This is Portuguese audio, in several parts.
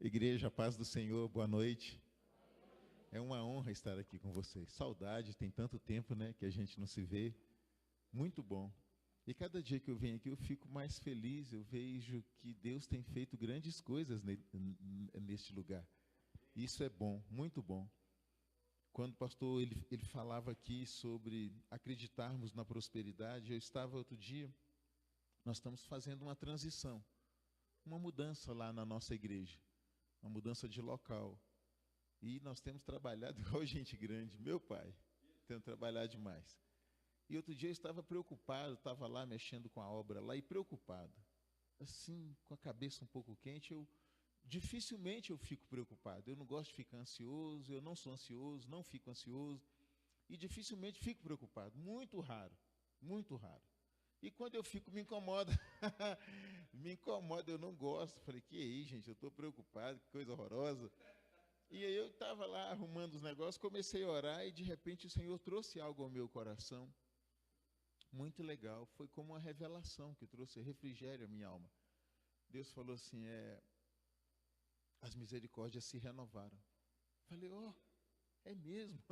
Igreja, paz do Senhor, boa noite. É uma honra estar aqui com vocês. Saudade, tem tanto tempo, né, que a gente não se vê. Muito bom. E cada dia que eu venho aqui eu fico mais feliz, eu vejo que Deus tem feito grandes coisas neste lugar. Isso é bom, muito bom. Quando o pastor ele falava aqui sobre acreditarmos na prosperidade, eu estava outro dia, nós estamos fazendo uma transição, uma mudança lá na nossa igreja, uma mudança de local. E nós temos trabalhado igual gente grande, meu pai, temos trabalhado demais. E outro dia eu estava preocupado, estava lá mexendo com a obra lá e preocupado, assim, com a cabeça um pouco quente, dificilmente eu fico preocupado. Eu não gosto de ficar ansioso, eu não sou ansioso, não fico ansioso, e dificilmente fico preocupado, muito raro, muito raro. E quando eu fico, me incomoda, me incomoda, eu não gosto. Falei, que aí, gente, eu estou preocupado, que coisa horrorosa. E aí eu estava lá arrumando os negócios, comecei a orar e de repente o Senhor trouxe algo ao meu coração, muito legal, foi como uma revelação que trouxe refrigério à minha alma. Deus falou assim, as misericórdias se renovaram. Falei, é mesmo?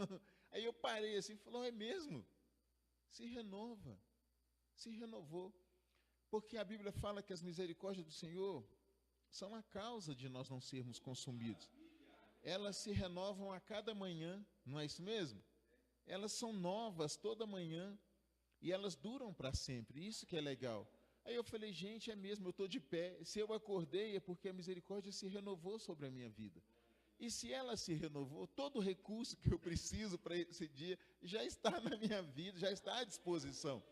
Aí eu parei assim e falei, é mesmo? Se renova, se renovou. Porque a Bíblia fala que as misericórdias do Senhor são a causa de nós não sermos consumidos. Elas se renovam a cada manhã, não é isso mesmo? Elas são novas toda manhã e elas duram para sempre, isso que é legal. Aí eu falei, gente, é mesmo, eu estou de pé. Se eu acordei é porque a misericórdia se renovou sobre a minha vida. E se ela se renovou, todo o recurso que eu preciso para esse dia já está na minha vida, já está à disposição.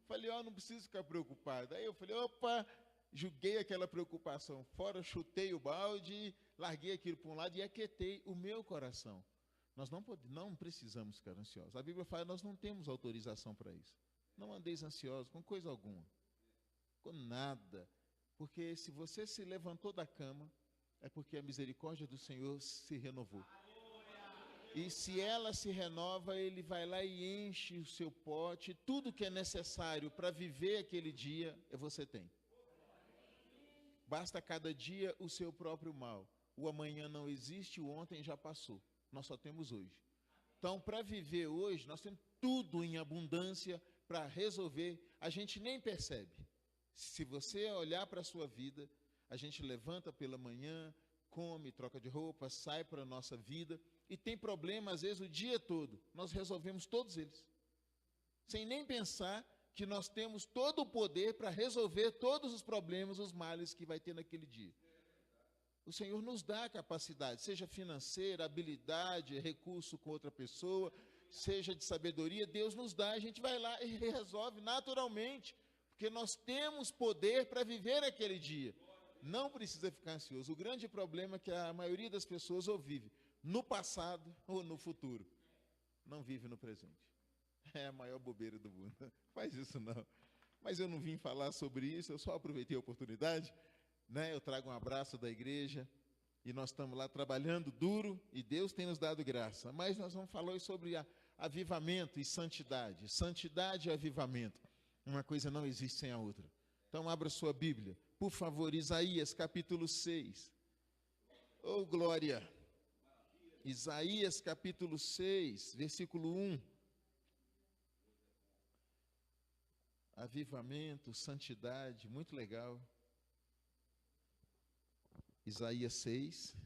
Falei, não preciso ficar preocupado. Aí eu falei, joguei aquela preocupação fora, chutei o balde, larguei aquilo para um lado e aquietei o meu coração. Nós não precisamos ficar ansiosos. A Bíblia fala que nós não temos autorização para isso. Não andeis ansiosos com coisa alguma, com nada. Porque se você se levantou da cama, é porque a misericórdia do Senhor se renovou. E se ela se renova, Ele vai lá e enche o seu pote, tudo que é necessário para viver aquele dia, você tem. Basta cada dia o seu próprio mal. O amanhã não existe, o ontem já passou. Nós só temos hoje. Então, para viver hoje, nós temos tudo em abundância para resolver. A gente nem percebe. Se você olhar para a sua vida, a gente levanta pela manhã, come, troca de roupa, sai para a nossa vida e tem problema, às vezes, o dia todo. Nós resolvemos todos eles. Sem nem pensar que nós temos todo o poder para resolver todos os problemas, os males que vai ter naquele dia. O Senhor nos dá a capacidade, seja financeira, habilidade, recurso com outra pessoa, seja de sabedoria, Deus nos dá, a gente vai lá e resolve naturalmente, porque nós temos poder para viver aquele dia. Não precisa ficar ansioso. O grande problema é que a maioria das pessoas ou vive no passado ou no futuro, não vive no presente. É a maior bobeira do mundo. Faz isso não. Mas eu não vim falar sobre isso, eu só aproveitei a oportunidade. Eu trago um abraço da igreja e nós estamos lá trabalhando duro e Deus tem nos dado graça. Mas nós vamos falar sobre avivamento e santidade. Santidade e avivamento. Uma coisa não existe sem a outra. Então abra sua Bíblia, por favor, Isaías capítulo 6. Oh, glória! Isaías capítulo 6, versículo 1. Avivamento, santidade, muito legal. Isaías 6.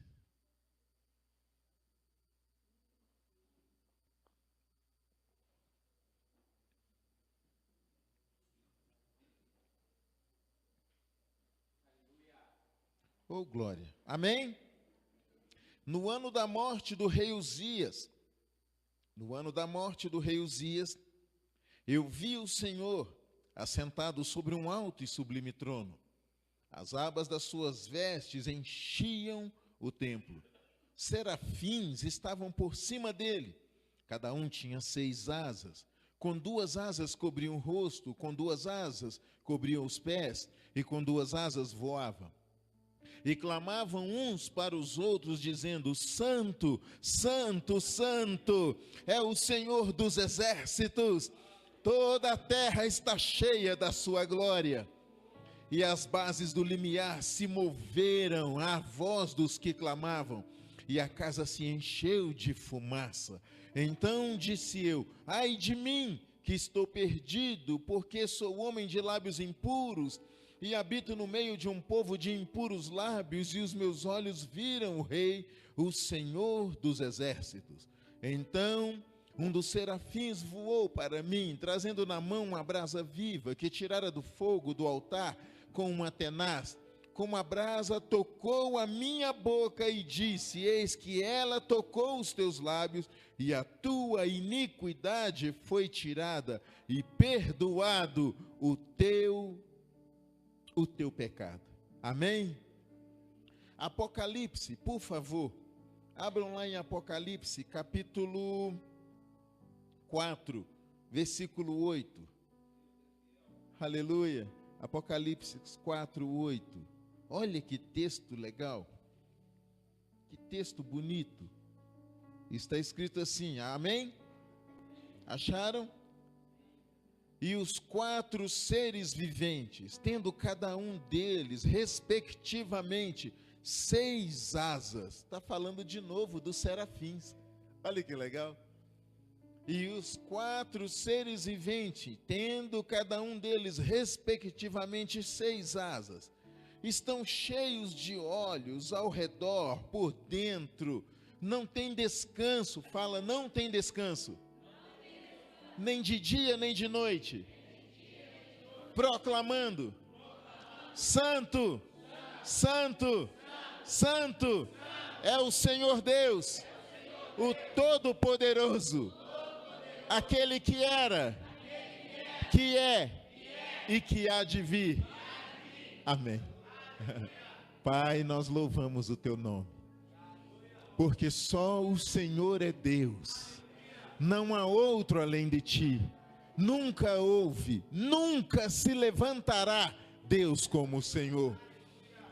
Oh, glória. Amém? No ano da morte do rei Uzias, eu vi o Senhor assentado sobre um alto e sublime trono. As abas das suas vestes enchiam o templo. Serafins estavam por cima dele. Cada um tinha 6 asas. Com 2 asas cobriam o rosto, com 2 asas cobriam os pés, e com 2 asas voavam. E clamavam uns para os outros, dizendo: Santo, Santo, Santo, é o Senhor dos exércitos. Toda a terra está cheia da sua glória. e as bases do limiar se moveram à voz dos que clamavam, e a casa se encheu de fumaça. Então disse eu: ai de mim, que estou perdido, porque sou homem de lábios impuros, e habito no meio de um povo de impuros lábios, e os meus olhos viram o Rei, o Senhor dos exércitos. Então um dos serafins voou para mim, trazendo na mão uma brasa viva, que tirara do fogo do altar com uma tenaz. Como a brasa tocou a minha boca e disse: eis que ela tocou os teus lábios, e a tua iniquidade foi tirada, e perdoado o teu pecado. Amém? Apocalipse, por favor, abram lá em Apocalipse, capítulo 4, versículo 8. Aleluia. Apocalipse 4, 8. Olha que texto legal, que texto bonito. Está escrito assim, amém? Acharam? E os 4 seres viventes, tendo cada um deles, respectivamente, 6 asas. Está falando de novo dos serafins. Olha que legal. E os 4 seres viventes, tendo cada um deles, respectivamente, 6 asas, estão cheios de olhos ao redor, por dentro, não tem descanso. Fala, não tem descanso, nem de dia nem de noite, proclamando: Santo, Santo, Santo é o Senhor Deus, o Todo-Poderoso, aquele que era, que é e que há de vir. Amém. Pai, nós louvamos o teu nome, porque só o Senhor é Deus, não há outro além de ti, nunca houve, nunca se levantará Deus como o Senhor.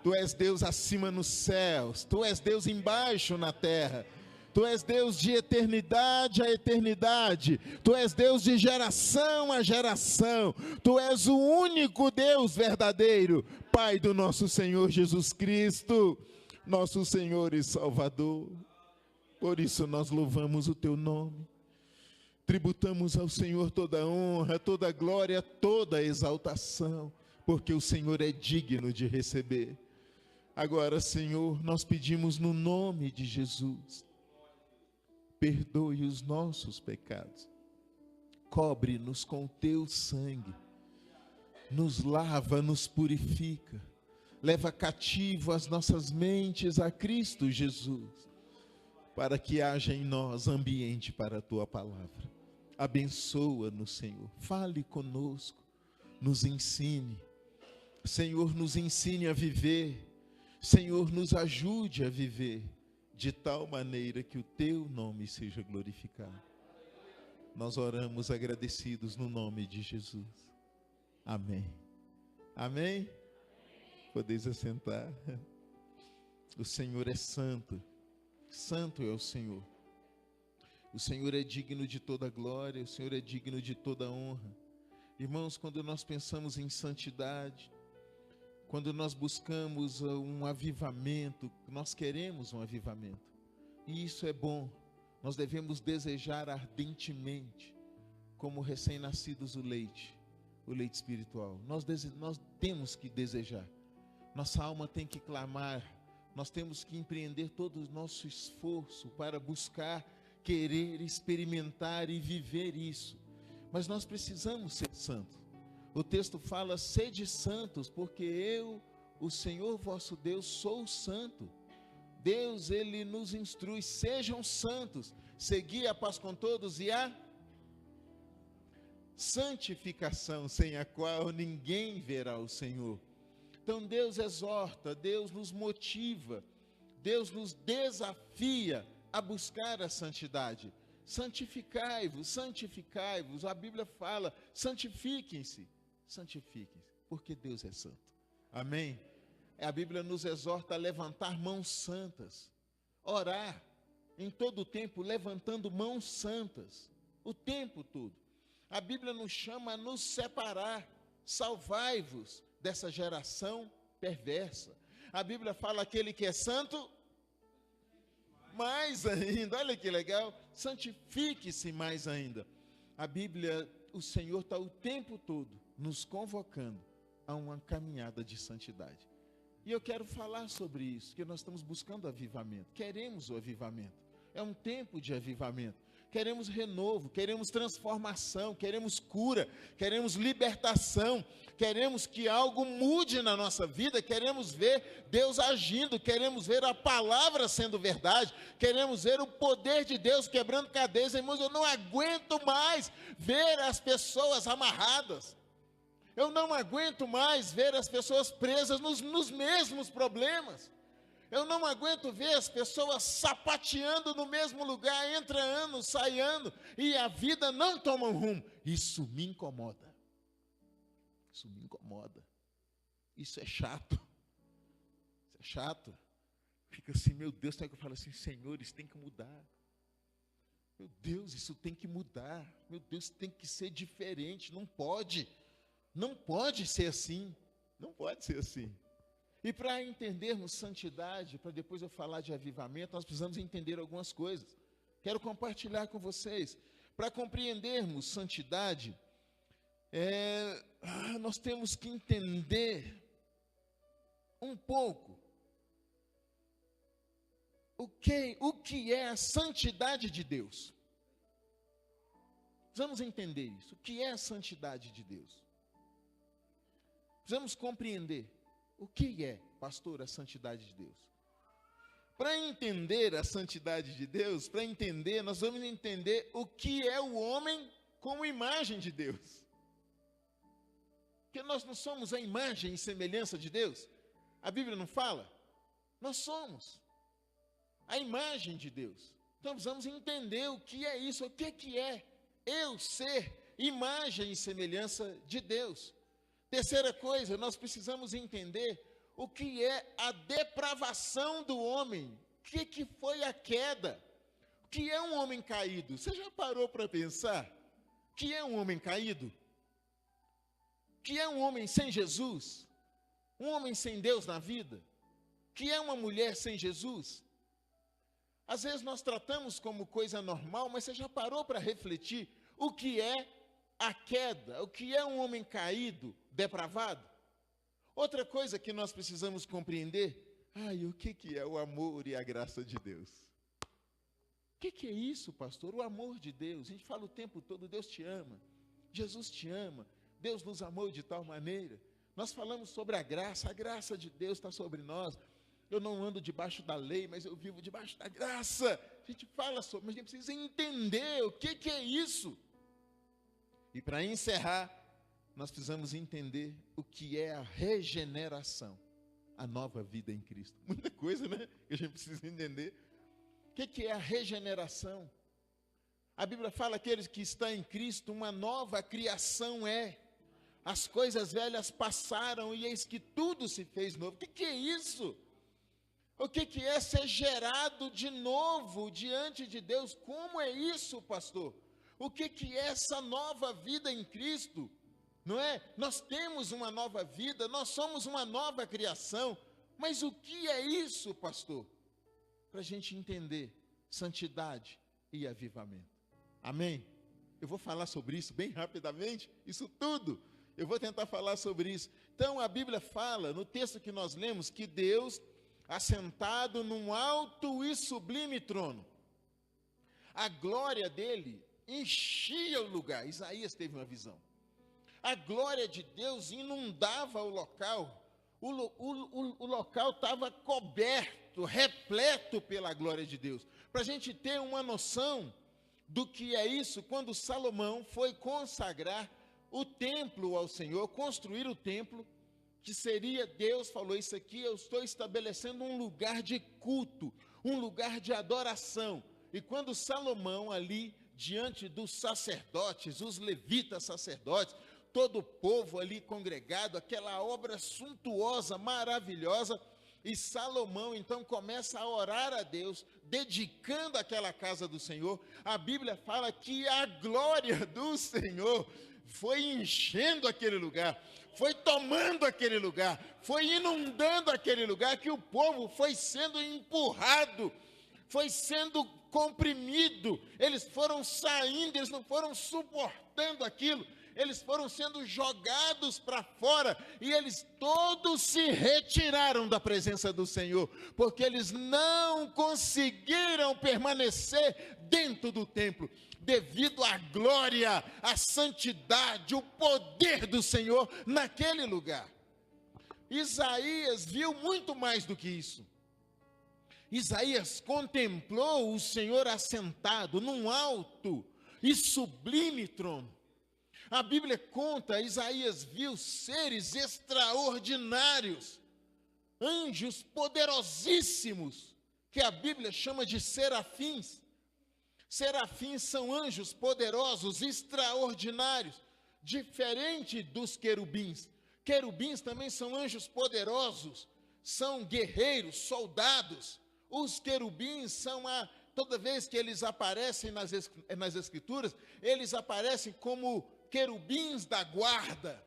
Tu és Deus acima nos céus, tu és Deus embaixo na terra, tu és Deus de eternidade a eternidade, tu és Deus de geração a geração, tu és o único Deus verdadeiro, Pai do nosso Senhor Jesus Cristo, nosso Senhor e Salvador. Por isso nós louvamos o teu nome, tributamos ao Senhor toda a honra, toda a glória, toda a exaltação, porque o Senhor é digno de receber. Agora, Senhor, nós pedimos no nome de Jesus, perdoe os nossos pecados, cobre-nos com o teu sangue, nos lava, nos purifica, leva cativo as nossas mentes a Cristo Jesus, para que haja em nós ambiente para a tua palavra. Abençoa-nos, Senhor, fale conosco, nos ensine, Senhor, nos ensine a viver, Senhor, nos ajude a viver, de tal maneira que o teu nome seja glorificado. Nós oramos agradecidos no nome de Jesus. Amém. Amém? Podeis assentar. O Senhor é santo. Santo é o Senhor. O Senhor é digno de toda glória, o Senhor é digno de toda honra. Irmãos, quando nós pensamos em santidade, quando nós buscamos um avivamento, nós queremos um avivamento, e isso é bom, nós devemos desejar ardentemente, como recém-nascidos o leite espiritual, nós temos que desejar, nossa alma tem que clamar, nós temos que empreender todo o nosso esforço para buscar, querer, experimentar e viver isso, mas nós precisamos ser santos. O texto fala: sede santos, porque eu, o Senhor vosso Deus, sou santo. Deus, Ele nos instrui: sejam santos, segui a paz com todos e a santificação, sem a qual ninguém verá o Senhor. Então Deus exorta, Deus nos motiva, Deus nos desafia a buscar a santidade. Santificai-vos, santificai-vos, a Bíblia fala: santifiquem-se, santifiquem-se, porque Deus é santo. Amém? A Bíblia nos exorta a levantar mãos santas, orar em todo o tempo, levantando mãos santas, o tempo todo. A Bíblia nos chama a nos separar: salvai-vos dessa geração perversa. A Bíblia fala: aquele que é santo, mais ainda, olha que legal, santifique-se mais ainda. A Bíblia, o Senhor está o tempo todo nos convocando a uma caminhada de santidade. E eu quero falar sobre isso, que nós estamos buscando avivamento, queremos o avivamento, é um tempo de avivamento. Queremos renovo, queremos transformação, queremos cura, queremos libertação, queremos que algo mude na nossa vida, queremos ver Deus agindo, queremos ver a palavra sendo verdade, queremos ver o poder de Deus quebrando cadeias. Irmãos, eu não aguento mais ver as pessoas amarradas, eu não aguento mais ver as pessoas presas nos mesmos problemas. Eu não aguento ver as pessoas sapateando no mesmo lugar, entra ano, sai ano, e a vida não toma um rumo. Isso me incomoda. Isso me incomoda. Isso é chato. Isso é chato. Fica assim, meu Deus, tem que eu falo assim: Senhor, isso tem que mudar. Meu Deus, isso tem que mudar. Meu Deus, tem que ser diferente. Não pode. Não pode ser assim. Não pode ser assim. E para entendermos santidade, para depois eu falar de avivamento, nós precisamos entender algumas coisas. Quero compartilhar com vocês. Para compreendermos santidade, nós temos que entender um pouco o que é a santidade de Deus. Precisamos entender isso. O que é a santidade de Deus? Precisamos compreender. O que é, pastor, a santidade de Deus? Para entender a santidade de Deus, nós vamos entender o que é o homem como imagem de Deus. Porque nós não somos a imagem e semelhança de Deus. A Bíblia não fala? Nós somos a imagem de Deus. Então precisamos entender o que é isso, o que é eu ser imagem e semelhança de Deus. Terceira coisa, nós precisamos entender o que é a depravação do homem. O que foi a queda? O que é um homem caído? Você já parou para pensar? O que é um homem caído? O que é um homem sem Jesus? Um homem sem Deus na vida? O que é uma mulher sem Jesus? Às vezes nós tratamos como coisa normal, mas você já parou para refletir o que é a queda? O que é um homem caído, depravado? Outra coisa que nós precisamos compreender, o que é o amor e a graça de Deus? O que é isso, pastor? O amor de Deus. A gente fala o tempo todo: Deus te ama, Jesus te ama, Deus nos amou de tal maneira. Nós falamos sobre a graça de Deus está sobre nós. Eu não ando debaixo da lei, mas eu vivo debaixo da graça. A gente fala sobre, mas a gente precisa entender o que é isso. E para encerrar, nós precisamos entender o que é a regeneração, a nova vida em Cristo. Muita coisa, né? Que a gente precisa entender. O que é a regeneração? A Bíblia fala: aqueles que estão em Cristo, uma nova criação é. As coisas velhas passaram e eis que tudo se fez novo. O que é isso? O que é ser gerado de novo diante de Deus? Como é isso, pastor? O que é essa nova vida em Cristo? Não é? Nós temos uma nova vida, nós somos uma nova criação. Mas o que é isso, pastor? Para a gente entender santidade e avivamento. Amém? Eu vou falar sobre isso bem rapidamente, isso tudo. Eu vou tentar falar sobre isso. Então a Bíblia fala, no texto que nós lemos, que Deus, assentado num alto e sublime trono, a glória dele enchia o lugar. Isaías teve uma visão. A glória de Deus inundava o local. O local estava coberto, repleto pela glória de Deus. Para a gente ter uma noção do que é isso, quando Salomão foi consagrar o templo ao Senhor, construir o templo, que seria, Deus falou: isso aqui eu estou estabelecendo um lugar de culto, um lugar de adoração. E quando Salomão ali, diante dos sacerdotes, os levitas sacerdotes, todo o povo ali congregado, aquela obra suntuosa, maravilhosa, e Salomão então começa a orar a Deus, dedicando aquela casa do Senhor. A Bíblia fala que a glória do Senhor foi enchendo aquele lugar, foi tomando aquele lugar, foi inundando aquele lugar, que o povo foi sendo empurrado, foi sendo comprimido, eles foram saindo, eles não foram suportando aquilo, eles foram sendo jogados para fora, e eles todos se retiraram da presença do Senhor, porque eles não conseguiram permanecer dentro do templo, devido à glória, à santidade, o poder do Senhor naquele lugar. Isaías viu muito mais do que isso. Isaías contemplou o Senhor assentado num alto e sublime trono. A Bíblia conta, Isaías viu seres extraordinários, anjos poderosíssimos, que a Bíblia chama de serafins. Serafins são anjos poderosos, extraordinários, diferente dos querubins. Querubins também são anjos poderosos, são guerreiros, soldados. Os querubins são, toda vez que eles aparecem nas Escrituras, eles aparecem como querubins da guarda.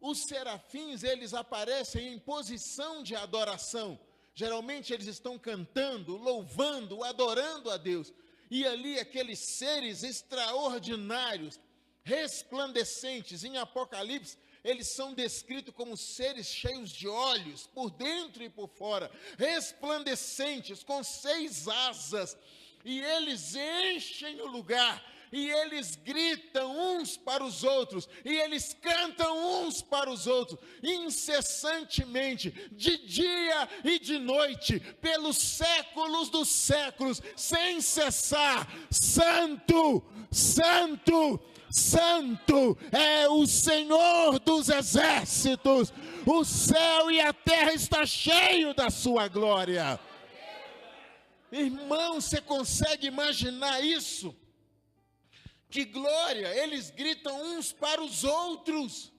Os serafins, eles aparecem em posição de adoração. Geralmente eles estão cantando, louvando, adorando a Deus. E ali aqueles seres extraordinários, resplandecentes, em Apocalipse, eles são descritos como seres cheios de olhos, por dentro e por fora, resplandecentes, com 6 asas, e eles enchem o lugar, e eles gritam uns para os outros, e eles cantam uns para os outros, incessantemente, de dia e de noite, pelos séculos dos séculos, sem cessar: Santo, Santo, Santo é o Senhor dos exércitos, o céu e a terra está cheio da sua glória. Irmão, você consegue imaginar isso? Que glória! Eles gritam uns para os outros,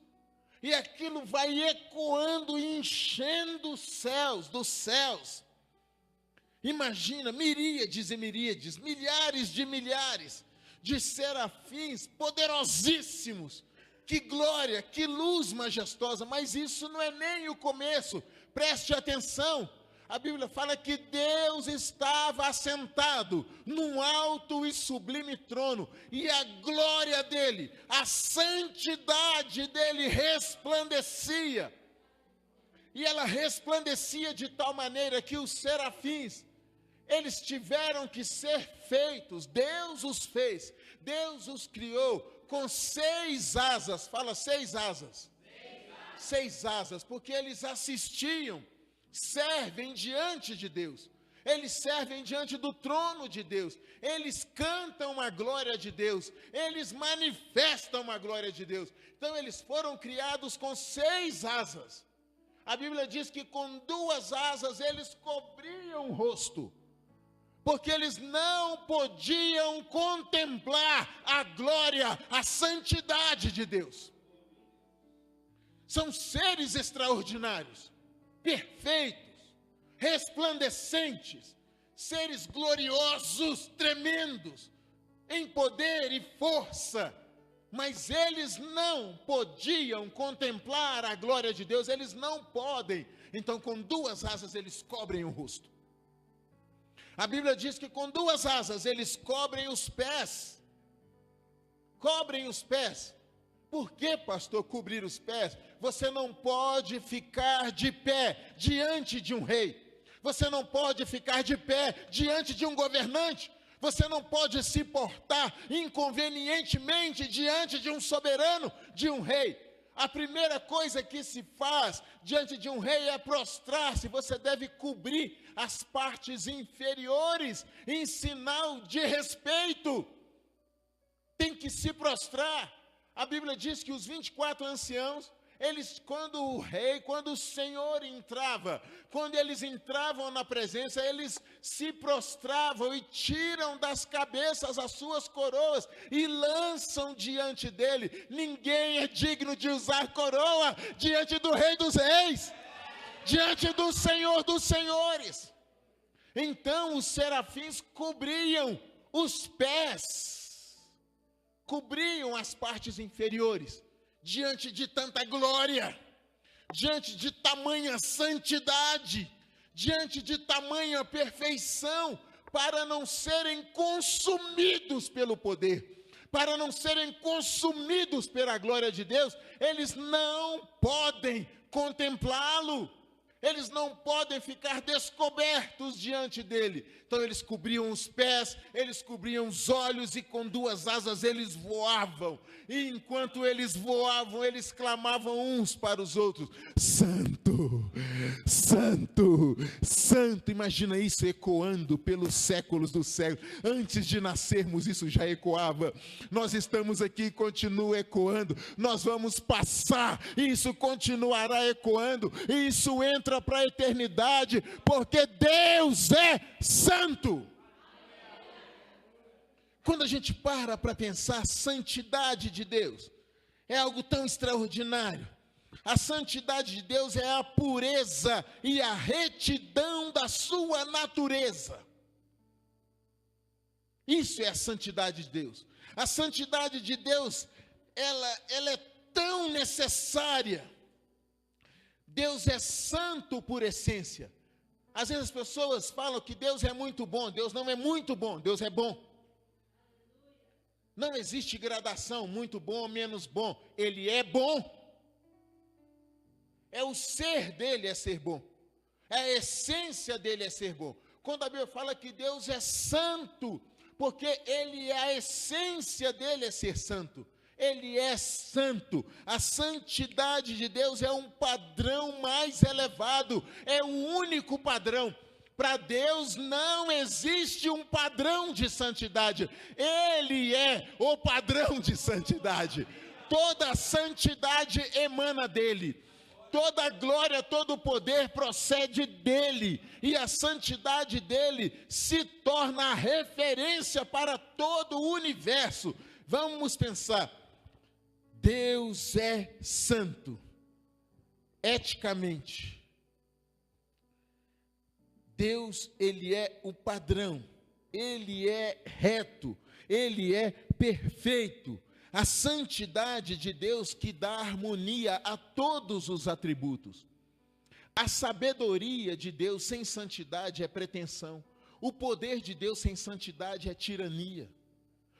e aquilo vai ecoando e enchendo os céus, dos céus. Imagina, miríades e miríades, milhares de serafins poderosíssimos. Que glória, que luz majestosa, mas isso não é nem o começo. Preste atenção. A Bíblia fala que Deus estava assentado num alto e sublime trono, e a glória dele, a santidade dele resplandecia. E ela resplandecia de tal maneira que os serafins, eles tiveram que ser feitos, Deus os fez, Deus os criou com 6 asas, fala 6 asas. 6 asas, porque eles assistiam, servem diante de Deus, eles servem diante do trono de Deus, eles cantam a glória de Deus, eles manifestam a glória de Deus. Então eles foram criados com 6 asas. A Bíblia diz que com 2 asas eles cobriam o rosto, porque eles não podiam contemplar a glória, a santidade de Deus. São seres extraordinários, perfeitos, resplandecentes, seres gloriosos, tremendos, em poder e força, mas eles não podiam contemplar a glória de Deus, eles não podem. Então com 2 asas eles cobrem o rosto. A Bíblia diz que com 2 asas eles cobrem os pés. Cobrem os pés. Por que, pastor, cobrir os pés? Você não pode ficar de pé diante de um rei. Você não pode ficar de pé diante de um governante. Você não pode se portar inconvenientemente diante de um soberano, de um rei. A primeira coisa que se faz diante de um rei é prostrar-se. Você deve cobrir as partes inferiores em sinal de respeito. Tem que se prostrar. A Bíblia diz que os 24 anciãos, quando o Senhor entrava, quando eles entravam na presença, eles se prostravam e tiram das cabeças as suas coroas e lançam diante dele. Ninguém é digno de usar coroa diante do Rei dos Reis, diante do Senhor dos Senhores. Então os serafins cobriam os pés cobriam as partes inferiores, diante de tanta glória, diante de tamanha santidade, diante de tamanha perfeição, para não serem consumidos pelo poder, para não serem consumidos pela glória de Deus, eles não podem contemplá-lo, eles não podem ficar descobertos diante dele. Então eles cobriam os pés, eles cobriam os olhos e com duas asas eles voavam. E enquanto eles voavam, eles clamavam uns para os outros: Santo, Santo, Santo. Imagina isso ecoando pelos séculos dos séculos. Antes de nascermos isso já ecoava. Nós estamos aqui e continua ecoando. Nós vamos passar e isso continuará ecoando. E isso entra para a eternidade, porque Deus é santo. Quando a gente para pensar a santidade de Deus, é algo tão extraordinário. A santidade de Deus é a pureza e a retidão da sua natureza. Isso é a santidade de Deus. A santidade de Deus, ela é tão necessária. Deus é santo por essência. Às vezes as pessoas falam que Deus é muito bom. Deus não é muito bom, Deus é bom. Não existe gradação, muito bom, menos bom. Ele é bom. É o ser dele é ser bom. É a essência dele é ser bom. Quando a Bíblia fala que Deus é santo, porque ele, a essência dele é ser santo. Ele é santo. A santidade de Deus é um padrão mais elevado, é o único padrão. Para Deus não existe um padrão de santidade. Ele é o padrão de santidade. Toda a santidade emana dele. Toda a glória, todo o poder procede dele. E a santidade dele se torna a referência para todo o universo. Vamos pensar. Deus é santo, eticamente. Deus, ele é o padrão, ele é reto, ele é perfeito. A santidade de Deus que dá harmonia a todos os atributos. A sabedoria de Deus sem santidade é pretensão. O poder de Deus sem santidade é tirania.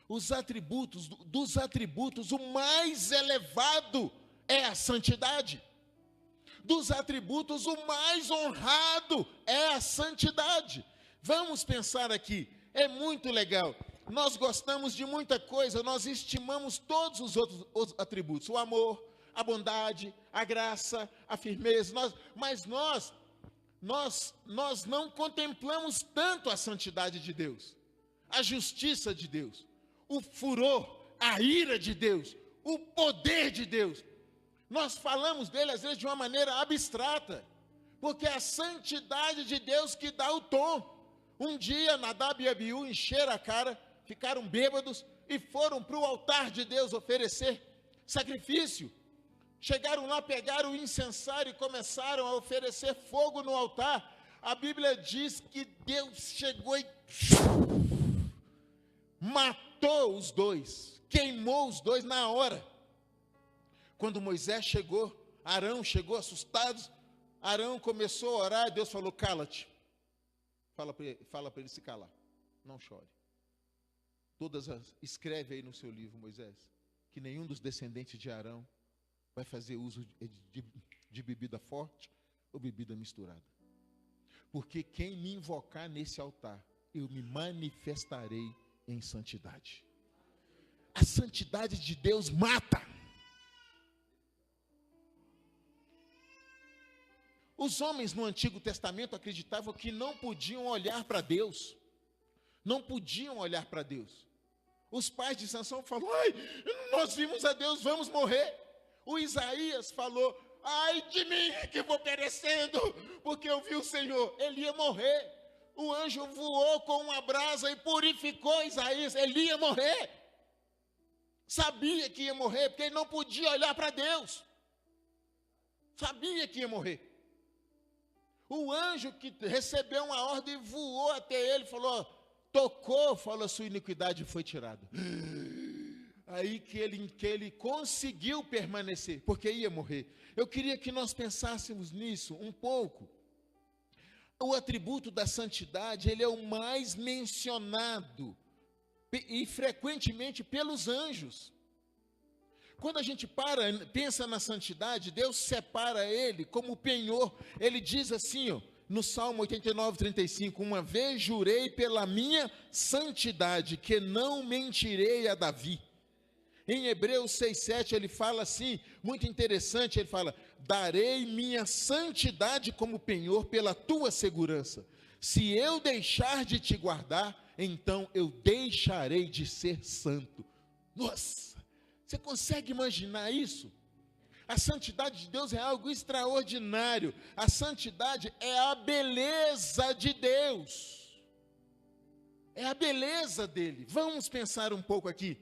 Os atributos, dos atributos, o mais elevado é a santidade. Dos atributos, o mais honrado é a santidade. Vamos pensar aqui, é muito legal. Nós gostamos de muita coisa, nós estimamos todos os outros atributos. O amor, a bondade, a graça, a firmeza. Mas nós não contemplamos tanto a santidade de Deus, a justiça de Deus, o furor, a ira de Deus, o poder de Deus. Nós falamos dele às vezes de uma maneira abstrata, porque é a santidade de Deus que dá o tom. Um dia Nadab e Abiú encheram a cara, ficaram bêbados e foram para o altar de Deus oferecer sacrifício. Chegaram lá, pegaram o incensário e começaram a oferecer fogo no altar. A Bíblia diz que Deus chegou e matou os dois, queimou os dois na hora. Quando Moisés chegou, Arão chegou assustado, Arão começou a orar, Deus falou: cala-te, fala para ele se calar, não chore. Escreve aí no seu livro, Moisés, que nenhum dos descendentes de Arão vai fazer uso de bebida forte ou bebida misturada. Porque quem me invocar nesse altar, eu me manifestarei em santidade. A santidade de Deus mata. Os homens no Antigo Testamento acreditavam que não podiam olhar para Deus. Não podiam olhar para Deus. Os pais de Sansão falaram: ai, nós vimos a Deus, vamos morrer. O Isaías falou: ai de mim que vou perecendo, porque eu vi o Senhor. Ele ia morrer. O anjo voou com uma brasa e purificou Isaías. Ele ia morrer. Sabia que ia morrer, porque ele não podia olhar para Deus. Sabia que ia morrer. O anjo que recebeu uma ordem voou até ele, falou, tocou, falou: a sua iniquidade foi tirada. aí que ele conseguiu permanecer, porque ia morrer. Eu queria que nós pensássemos nisso um pouco. O atributo da santidade, ele é o mais mencionado e frequentemente pelos anjos. Quando a gente pensa na santidade, Deus separa ele como penhor. Ele diz assim, ó, no Salmo 89:35, uma vez jurei pela minha santidade, que não mentirei a Davi. Em Hebreus 6:7 ele fala assim, muito interessante, ele fala, darei minha santidade como penhor pela tua segurança. Se eu deixar de te guardar, então eu deixarei de ser santo. Nossa, você consegue imaginar isso? A santidade de Deus é algo extraordinário. A santidade é a beleza de Deus. É a beleza dele. Vamos pensar um pouco aqui.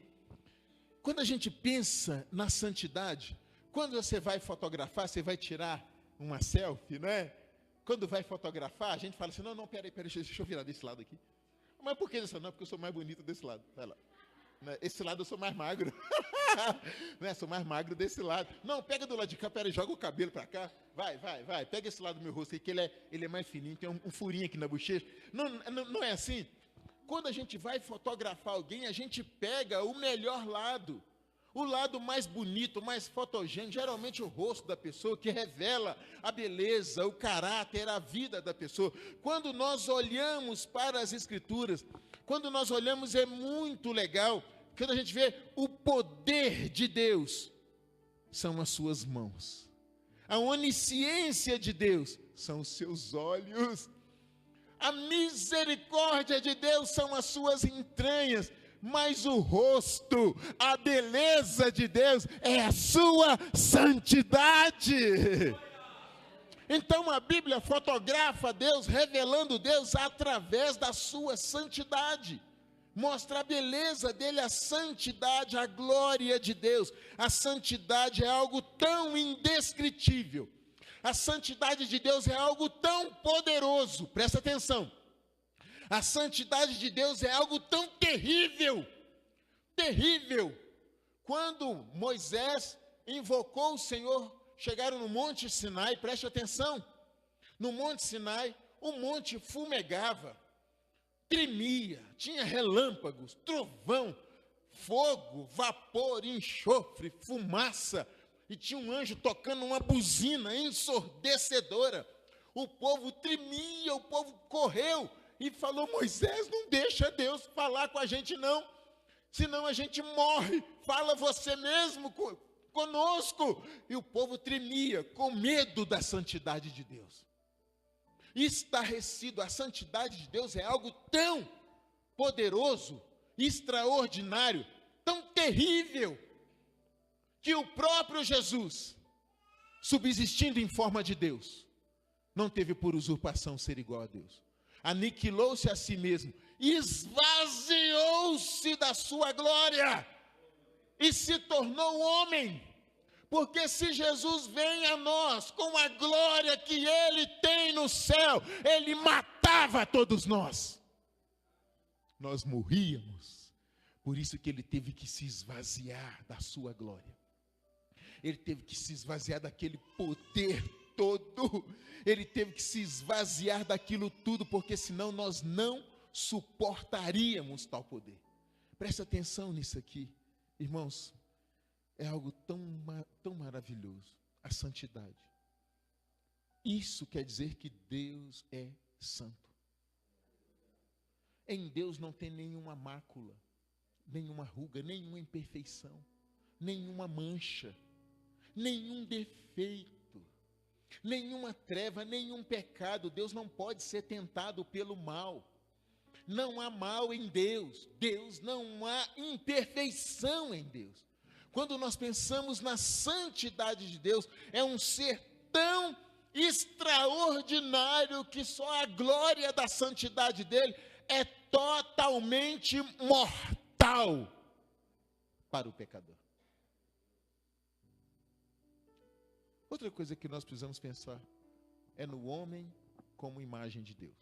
Quando a gente pensa na santidade, quando você vai fotografar, você vai tirar uma selfie, né? Quando vai fotografar, a gente fala assim, não, peraí, deixa eu virar desse lado aqui. Mas por que desse lado? Não, porque eu sou mais bonito desse lado. Vai lá. Esse lado eu sou mais magro. Né? Sou mais magro desse lado. Não, pega do lado de cá, peraí, joga o cabelo para cá. Vai. Pega esse lado do meu rosto aí, que ele é mais fininho, tem um furinho aqui na bochecha. Não é assim? Quando a gente vai fotografar alguém, a gente pega o melhor lado. O lado mais bonito, mais fotogênico, geralmente o rosto da pessoa, que revela a beleza, o caráter, a vida da pessoa. Quando nós olhamos para as Escrituras, quando nós olhamos é muito legal, quando a gente vê o poder de Deus, são as suas mãos. A onisciência de Deus são os seus olhos. A misericórdia de Deus são as suas entranhas. Mas o rosto, a beleza de Deus é a sua santidade. Então a Bíblia fotografa Deus, revelando Deus através da sua santidade. Mostra a beleza dele, a santidade, a glória de Deus. A santidade é algo tão indescritível. A santidade de Deus é algo tão poderoso. Presta atenção. A santidade de Deus é algo tão terrível, terrível. Quando Moisés invocou o Senhor, chegaram no Monte Sinai, preste atenção. No Monte Sinai, o monte fumegava, tremia, tinha relâmpagos, trovão, fogo, vapor, enxofre, fumaça. E tinha um anjo tocando uma buzina ensurdecedora. O povo tremia, o povo correu. E falou, Moisés, não deixa Deus falar com a gente não, senão a gente morre, fala você mesmo conosco. E o povo tremia, com medo da santidade de Deus. Estarrecido, a santidade de Deus é algo tão poderoso, extraordinário, tão terrível, que o próprio Jesus, subsistindo em forma de Deus, não teve por usurpação ser igual a Deus. Aniquilou-se a si mesmo, esvaziou-se da sua glória e se tornou homem. Porque se Jesus vem a nós com a glória que ele tem no céu, ele matava todos nós. Nós morríamos. Por isso que ele teve que se esvaziar da sua glória. Ele teve que se esvaziar daquele poder todo. Ele teve que se esvaziar daquilo tudo, porque senão nós não suportaríamos tal poder. Presta atenção nisso aqui, irmãos. É algo tão maravilhoso, a santidade. Isso quer dizer que Deus é santo. Em Deus não tem nenhuma mácula, nenhuma ruga, nenhuma imperfeição, nenhuma mancha, nenhum defeito, nenhuma treva, nenhum pecado. Deus não pode ser tentado pelo mal. Não há mal em Deus. Deus, não há imperfeição em Deus. Quando nós pensamos na santidade de Deus, é um ser tão extraordinário que só a glória da santidade dele é totalmente mortal para o pecador. Outra coisa que nós precisamos pensar é no homem como imagem de Deus.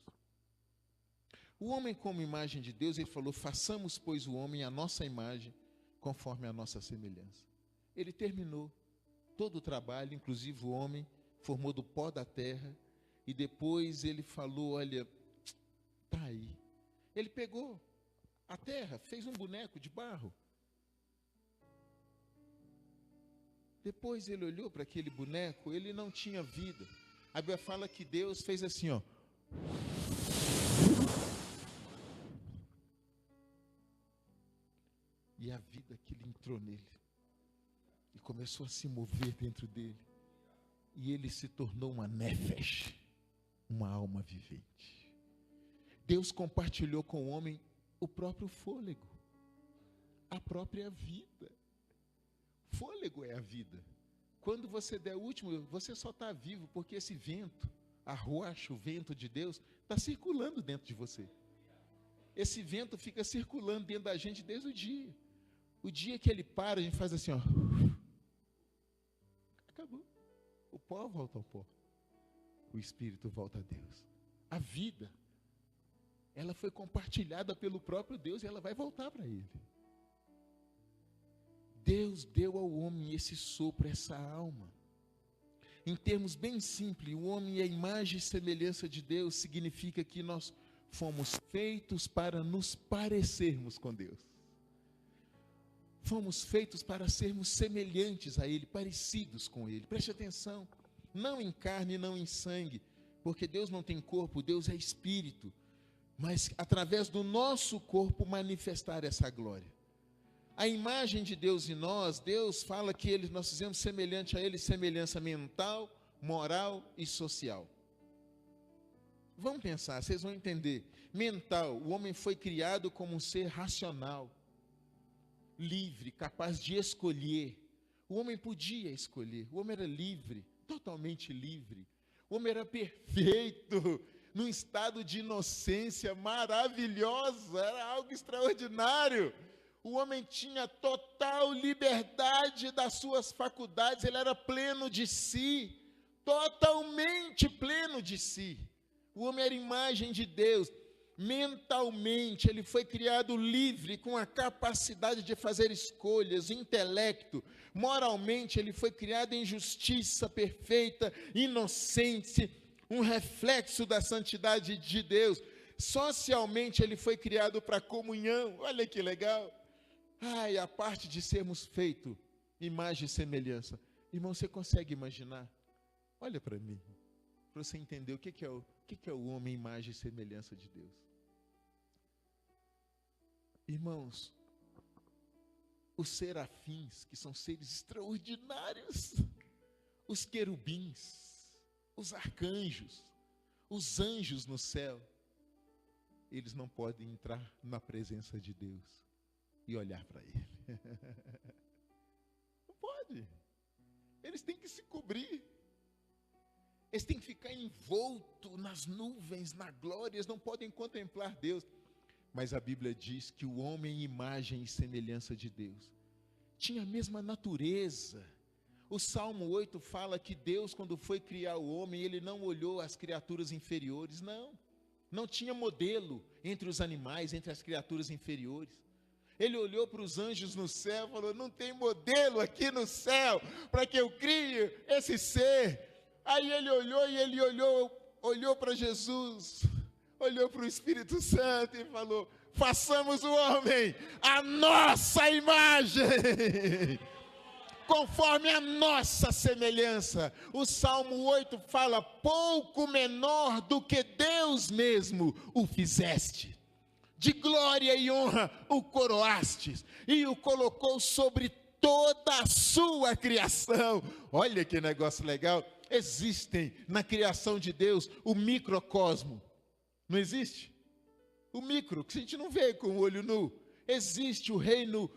O homem como imagem de Deus, ele falou, façamos, pois, o homem à nossa imagem, conforme a nossa semelhança. Ele terminou todo o trabalho, inclusive o homem, formou do pó da terra, e depois ele falou, olha, está aí. Ele pegou a terra, fez um boneco de barro. Depois ele olhou para aquele boneco, ele não tinha vida. A Bíblia fala que Deus fez assim, ó. E a vida que ele entrou nele. E começou a se mover dentro dele. E ele se tornou uma nefesh, uma alma vivente. Deus compartilhou com o homem o próprio fôlego, a própria vida. Fôlego é a vida. Quando você der o último, você só está vivo porque esse vento, a ruach, o vento de Deus, está circulando dentro de você. Esse vento fica circulando dentro da gente desde o dia. O dia que ele para, a gente faz assim, ó. Acabou. O pó volta ao pó. O espírito volta a Deus. A vida, ela foi compartilhada pelo próprio Deus e ela vai voltar para ele. Deus deu ao homem esse sopro, essa alma. Em termos bem simples, o homem é a imagem e semelhança de Deus, significa que nós fomos feitos para nos parecermos com Deus. Fomos feitos para sermos semelhantes a Ele, parecidos com Ele. Preste atenção, não em carne, não em sangue, porque Deus não tem corpo, Deus é espírito. Mas através do nosso corpo manifestar essa glória. A imagem de Deus em nós, Deus fala que nós fizemos semelhante a Ele, semelhança mental, moral e social. Vamos pensar, vocês vão entender. Mental, o homem foi criado como um ser racional, livre, capaz de escolher. O homem podia escolher, o homem era livre, totalmente livre. O homem era perfeito, num estado de inocência maravilhosa, era algo extraordinário. O homem tinha total liberdade das suas faculdades, ele era pleno de si, totalmente pleno de si. O homem era imagem de Deus. Mentalmente, ele foi criado livre, com a capacidade de fazer escolhas, intelecto. Moralmente, ele foi criado em justiça perfeita, inocente, um reflexo da santidade de Deus. Socialmente, ele foi criado para comunhão. Olha que legal. Ai, a parte de sermos feitos imagem e semelhança. Irmão, você consegue imaginar? Olha para mim, para você entender o que é o homem, imagem e semelhança de Deus. Irmãos, os serafins, que são seres extraordinários, os querubins, os arcanjos, os anjos no céu, eles não podem entrar na presença de Deus e olhar para Ele. Não pode. Eles têm que se cobrir. Eles têm que ficar envoltos nas nuvens, na glória. Eles não podem contemplar Deus. Mas a Bíblia diz que o homem, imagem e semelhança de Deus, tinha a mesma natureza. O Salmo 8 fala que Deus, quando foi criar o homem, Ele não olhou as criaturas inferiores, não tinha modelo entre os animais, entre as criaturas inferiores. Ele olhou para os anjos no céu e falou, não tem modelo aqui no céu para que eu crie esse ser. Aí ele olhou e ele olhou para Jesus, olhou para o Espírito Santo e falou, façamos o homem a nossa imagem, conforme a nossa semelhança. O Salmo 8 fala, pouco menor do que Deus mesmo o fizeste. De glória e honra o coroastes e o colocou sobre toda a sua criação. Olha que negócio legal. Existem na criação de Deus o microcosmo. Não existe? O micro, que a gente não vê com o olho nu. Existe o reino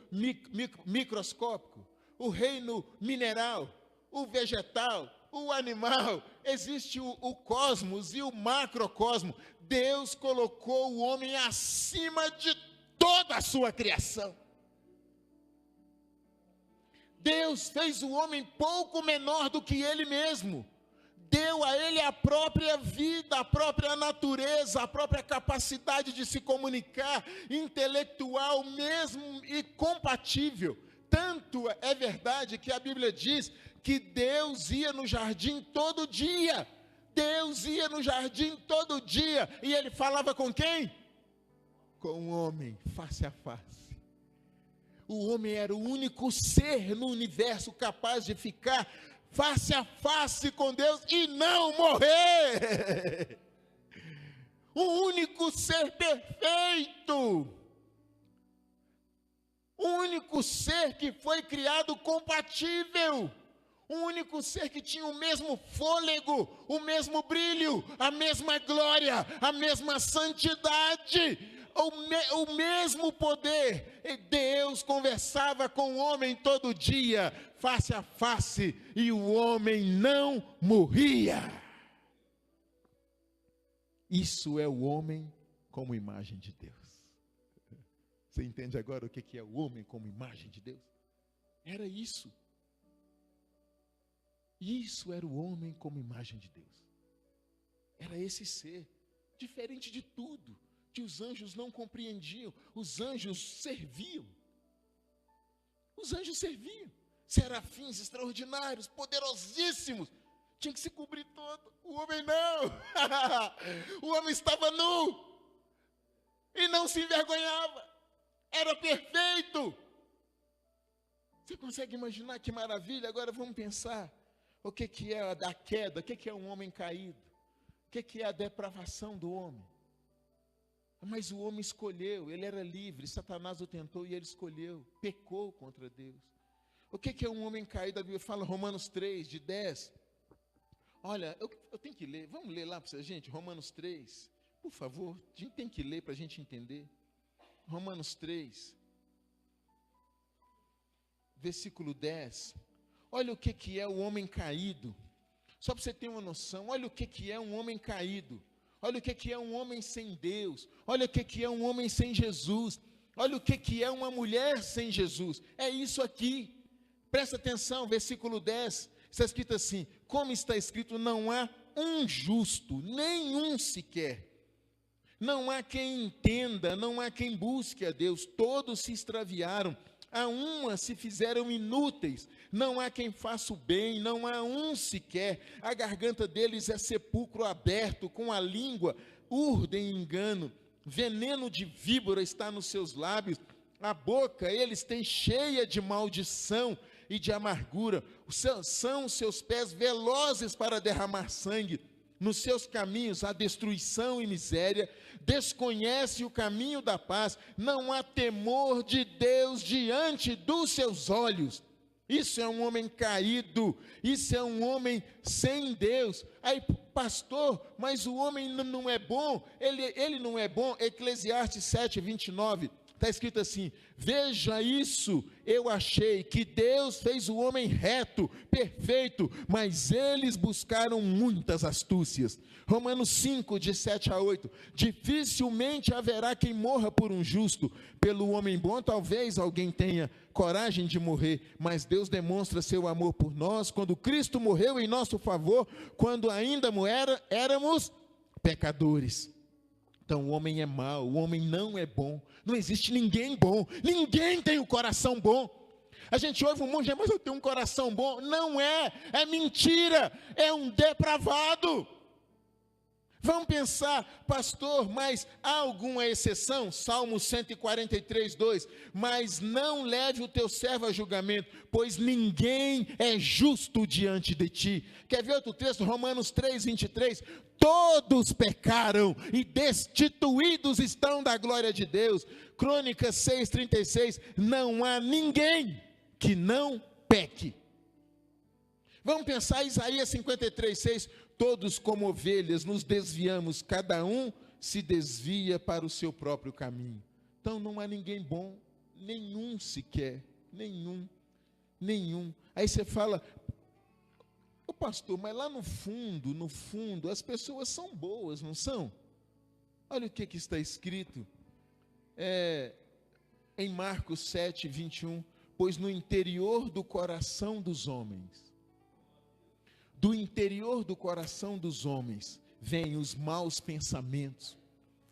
microscópico, o reino mineral, o vegetal, o animal. Existe o cosmos e o macrocosmo. Deus colocou o homem acima de toda a sua criação. Deus fez o homem pouco menor do que ele mesmo. deu a ele a própria vida, a própria natureza, a própria capacidade de se comunicar, intelectual mesmo e compatível. Tanto é verdade que a Bíblia diz que Deus ia no jardim todo dia. Deus ia no jardim todo dia. E ele falava com quem? Com o homem, face a face. O homem era o único ser no universo capaz de ficar face a face com Deus e não morrer. O único ser perfeito. O único ser que foi criado compatível. O único ser que tinha o mesmo fôlego, o mesmo brilho, a mesma glória, a mesma santidade, o mesmo poder. E Deus conversava com o homem todo dia, face a face, e o homem não morria. Isso é o homem como imagem de Deus. Você entende agora o que é o homem como imagem de Deus? Era isso. Isso era o homem como imagem de Deus. Era esse ser, diferente de tudo que os anjos não compreendiam. Os anjos serviam. Os anjos serviam. Serafins extraordinários, poderosíssimos. Tinha que se cobrir todo. O homem não. O homem estava nu. E não se envergonhava. Era perfeito. Você consegue imaginar que maravilha? Agora vamos pensar. O que é a queda? O que é um homem caído? O que é a depravação do homem? Mas o homem escolheu, ele era livre, Satanás o tentou e ele escolheu, pecou contra Deus. O que é um homem caído? A Bíblia fala, Romanos 3, de 10. Olha, eu tenho que ler, vamos ler lá para a gente, Romanos 3, por favor, a gente tem que ler para a gente entender. Romanos 3, versículo 10. Olha o que é o homem caído. Só para você ter uma noção, olha o que é um homem caído. Olha o que é um homem sem Deus. Olha o que é um homem sem Jesus. Olha o que é uma mulher sem Jesus. É isso aqui. Presta atenção, versículo 10. Está escrito assim, como está escrito, não há um justo, nenhum sequer. Não há quem entenda, não há quem busque a Deus. Todos se extraviaram. A uma se fizeram inúteis, não há quem faça o bem, não há um sequer. A garganta deles é sepulcro aberto, com a língua urdem engano. Veneno de víbora está nos seus lábios, a boca eles têm cheia de maldição e de amargura. São seus pés velozes para derramar sangue. Nos seus caminhos há destruição e miséria, desconhece o caminho da paz, não há temor de Deus diante dos seus olhos. Isso é um homem caído, isso é um homem sem Deus. Aí, pastor, mas o homem não é bom, ele não é bom. Eclesiastes 7, 29, está escrito assim, veja isso, eu achei que Deus fez o homem reto, perfeito, mas eles buscaram muitas astúcias. Romanos 5, de 7 a 8, dificilmente haverá quem morra por um justo, pelo homem bom talvez alguém tenha coragem de morrer, mas Deus demonstra seu amor por nós, quando Cristo morreu em nosso favor, quando ainda éramos pecadores. Então o homem é mau, o homem não é bom, não existe ninguém bom, ninguém tem um coração bom. A gente ouve um monte de gente, mas eu tenho um coração bom. Não é, é mentira, é um depravado. Vamos pensar, pastor, mas há alguma exceção? Salmo 143, 2, mas não leve o teu servo a julgamento, pois ninguém é justo diante de ti. Quer ver outro texto? Romanos 3, 23, todos pecaram e destituídos estão da glória de Deus. Crônicas 6, 36, não há ninguém que não peque. Vamos pensar Isaías 53, 6, todos como ovelhas nos desviamos, cada um se desvia para o seu próprio caminho. Então não há ninguém bom, nenhum sequer, nenhum. Aí você fala, ô pastor, mas lá no fundo, as pessoas são boas, não são? Olha o que está escrito em Marcos 7, 21, pois no interior do coração dos homens Do interior do coração dos homens vêm os maus pensamentos,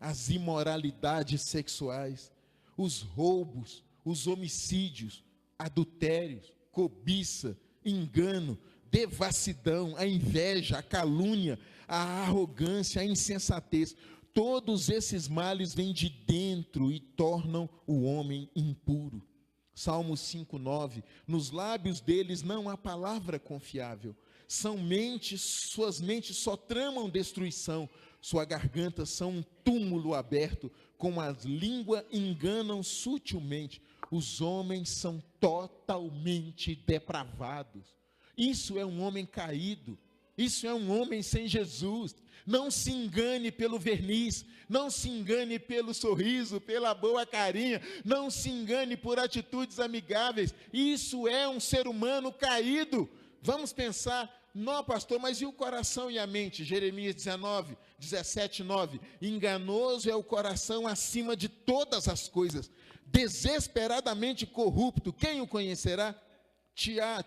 as imoralidades sexuais, os roubos, os homicídios, adultérios, cobiça, engano, devassidão, a inveja, a calúnia, a arrogância, a insensatez. Todos esses males vêm de dentro e tornam o homem impuro. Salmo 5:9, nos lábios deles não há palavra confiável. Suas mentes só tramam destruição. Sua garganta são um túmulo aberto. Com a língua enganam sutilmente. Os homens são totalmente depravados. Isso é um homem caído. Isso é um homem sem Jesus. Não se engane pelo verniz, não se engane pelo sorriso, pela boa carinha, não se engane por atitudes amigáveis. Isso é um ser humano caído. Vamos pensar, não, pastor, mas e o coração e a mente? Jeremias 17:9. Enganoso é o coração acima de todas as coisas, desesperadamente corrupto, quem o conhecerá?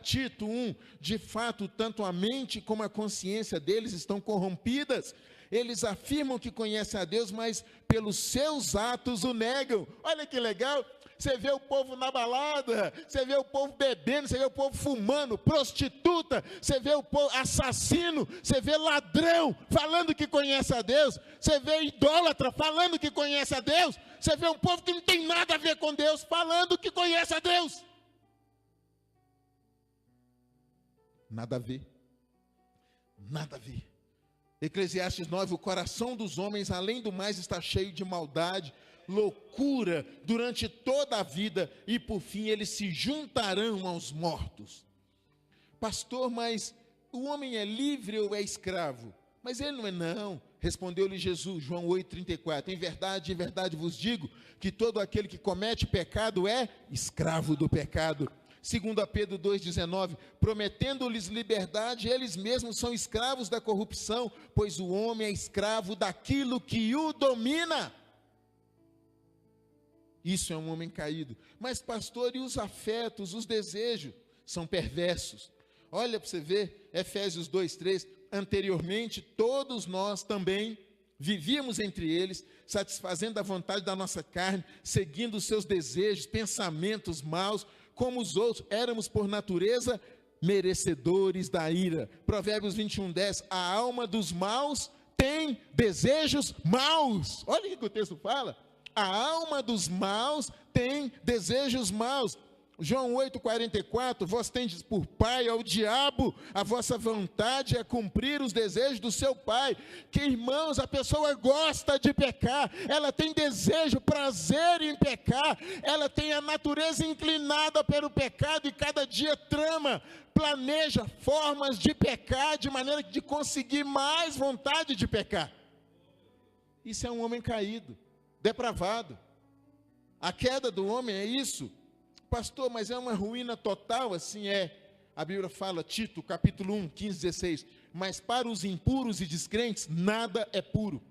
Tito 1, de fato, tanto a mente como a consciência deles estão corrompidas. Eles afirmam que conhecem a Deus, mas pelos seus atos o negam. Olha que legal, você vê o povo na balada, você vê o povo bebendo, você vê o povo fumando, prostituta, você vê o povo assassino, você vê ladrão falando que conhece a Deus, você vê idólatra falando que conhece a Deus, você vê um povo que não tem nada a ver com Deus falando que conhece a Deus. Nada a ver, nada a ver. Eclesiastes 9, o coração dos homens, além do mais, está cheio de maldade, loucura, durante toda a vida, e por fim eles se juntarão aos mortos. Pastor, mas o homem é livre ou é escravo? Mas ele não é, não. Respondeu-lhe Jesus, João 8,34, em verdade vos digo, que todo aquele que comete pecado é escravo do pecado. 2 Pedro 2,19, prometendo-lhes liberdade, eles mesmos são escravos da corrupção, pois o homem é escravo daquilo que o domina. Isso é um homem caído. Mas pastor, e os afetos, os desejos? São perversos. Olha para você ver, Efésios 2,3, anteriormente todos nós também vivíamos entre eles, satisfazendo a vontade da nossa carne, seguindo os seus desejos, pensamentos maus, como os outros, éramos por natureza merecedores da ira. Provérbios 21:10, a alma dos maus tem desejos maus. Olha o que o texto fala, a alma dos maus tem desejos maus. João 8,44, vós tendes por pai ao diabo, a vossa vontade é cumprir os desejos do seu pai. Que, irmãos, a pessoa gosta de pecar, ela tem desejo, prazer em pecar, ela tem a natureza inclinada pelo pecado e cada dia trama, planeja formas de pecar, de maneira de conseguir mais vontade de pecar. Isso é um homem caído, depravado. A queda do homem é isso. Pastor, mas é uma ruína total? Assim é. A Bíblia fala, Tito, capítulo 1, 15, 16. Mas para os impuros e descrentes, nada é puro.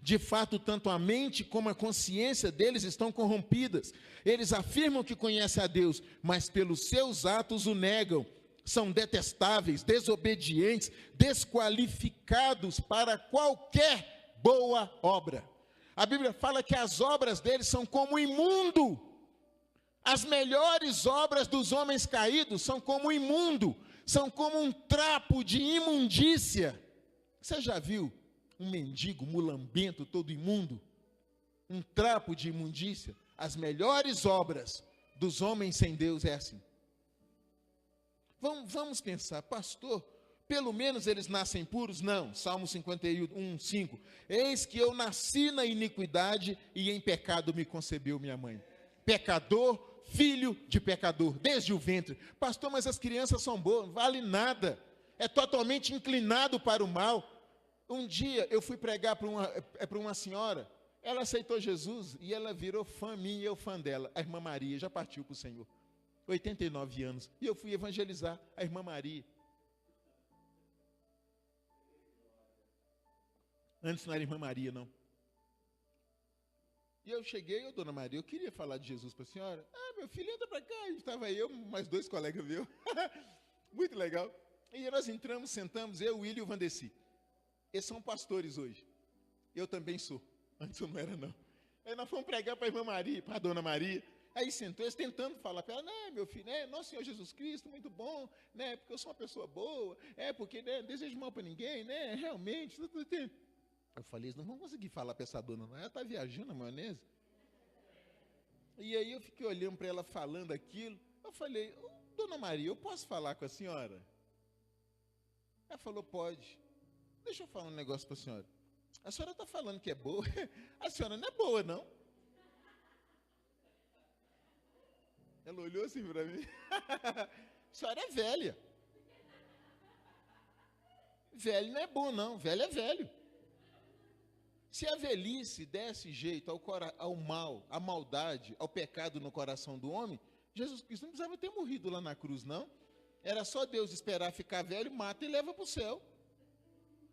De fato, tanto a mente como a consciência deles estão corrompidas. Eles afirmam que conhecem a Deus, mas pelos seus atos o negam. São detestáveis, desobedientes, desqualificados para qualquer boa obra. A Bíblia fala que as obras deles são como imundo. As melhores obras dos homens caídos são como imundo, são como um trapo de imundícia. Você já viu um mendigo mulambento, todo imundo? Um trapo de imundícia? As melhores obras dos homens sem Deus é assim. Vamos pensar, pastor, pelo menos eles nascem puros? Não, Salmo 51, 5. Eis que eu nasci na iniquidade e em pecado me concebeu minha mãe. Pecador, filho de pecador, desde o ventre. Pastor, mas as crianças são boas, não vale nada, é totalmente inclinado para o mal. Um dia eu fui pregar para uma senhora, ela aceitou Jesus e ela virou fã minha e eu fã dela. A irmã Maria já partiu para o Senhor, 89 anos, e eu fui evangelizar a irmã Maria. Antes não era irmã Maria, não. E eu cheguei, dona Maria, eu queria falar de Jesus para a senhora. Ah, meu filho, entra para cá. E estava eu, mais 2 colegas meus. Muito legal. E nós entramos, sentamos, eu, o William e o Vandeci. Eles são pastores hoje. Eu também sou. Antes eu não era, não. Aí nós fomos pregar para a irmã Maria, para a dona Maria. Aí sentou, eles tentando falar para ela, né, meu filho, né, nosso Senhor Jesus Cristo, muito bom, né, porque eu sou uma pessoa boa, porque né, não desejo mal para ninguém, né, realmente. Eu falei, eles não vão conseguir falar para essa dona, não. Ela está viajando na maionese. E aí eu fiquei olhando para ela falando aquilo. Eu falei, dona Maria, eu posso falar com a senhora? Ela falou, pode. Deixa eu falar um negócio para a senhora. A senhora está falando que é boa. A senhora não é boa, não. Ela olhou assim para mim. A senhora é velha. Velho não é bom, não. Velho é velho. Se a velhice desse jeito ao mal, à maldade, ao pecado no coração do homem, Jesus Cristo não precisava ter morrido lá na cruz, não. Era só Deus esperar ficar velho, mata e leva para o céu.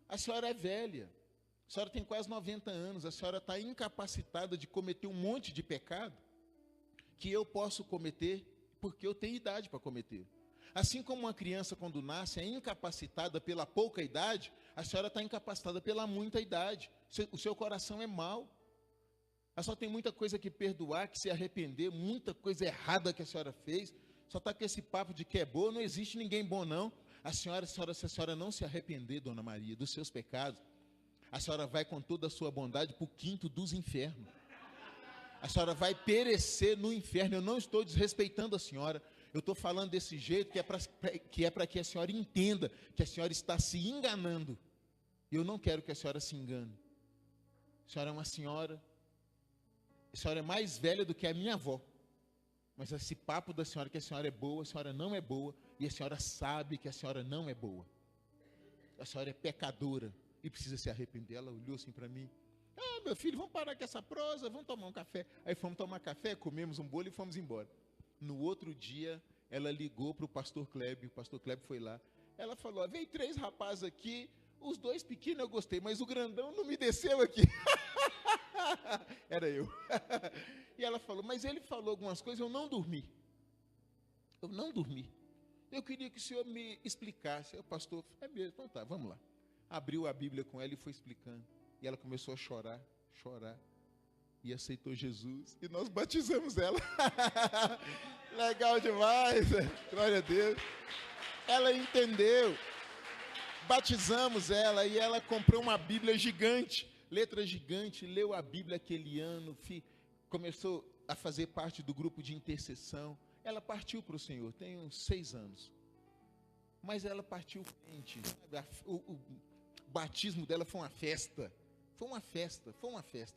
A senhora é velha. A senhora tem quase 90 anos. A senhora está incapacitada de cometer um monte de pecado que eu posso cometer porque eu tenho idade para cometer. Assim como uma criança, quando nasce, é incapacitada pela pouca idade, a senhora está incapacitada pela muita idade. O seu coração é mau. A senhora tem muita coisa que perdoar, que se arrepender, muita coisa errada que a senhora fez. Só está com esse papo de que é boa, não existe ninguém bom, não. Se a senhora não se arrepender, dona Maria, dos seus pecados, a senhora vai com toda a sua bondade para o quinto dos infernos. A senhora vai perecer no inferno. Eu não estou desrespeitando a senhora. Eu estou falando desse jeito que é para que a senhora entenda que a senhora está se enganando. Eu não quero que a senhora se engane. A senhora é uma senhora. A senhora é mais velha do que a minha avó. Mas esse papo da senhora que a senhora é boa, a senhora não é boa. E a senhora sabe que a senhora não é boa. A senhora é pecadora e precisa se arrepender. Ela olhou assim para mim. Meu filho, vamos parar com essa prosa, vamos tomar um café. Aí fomos tomar café, comemos um bolo e fomos embora. No outro dia, ela ligou para o pastor Kleber, o pastor Kleber foi lá. Ela falou, veio 3 rapazes aqui, os 2 pequenos eu gostei, mas o grandão não me desceu aqui. Era eu. E ela falou, mas ele falou algumas coisas, eu não dormi. Eu não dormi. Eu queria que o senhor me explicasse. Aí o pastor, é mesmo, então tá, vamos lá. Abriu a Bíblia com ela e foi explicando. E ela começou a chorar. E aceitou Jesus. E nós batizamos ela. Legal demais. Glória a Deus. Ela entendeu. Batizamos ela e ela comprou uma Bíblia gigante. Letra gigante. Leu a Bíblia aquele ano. Começou a fazer parte do grupo de intercessão. Ela partiu para o Senhor. Tem uns 6 anos. Mas ela partiu quente. O batismo dela foi uma festa.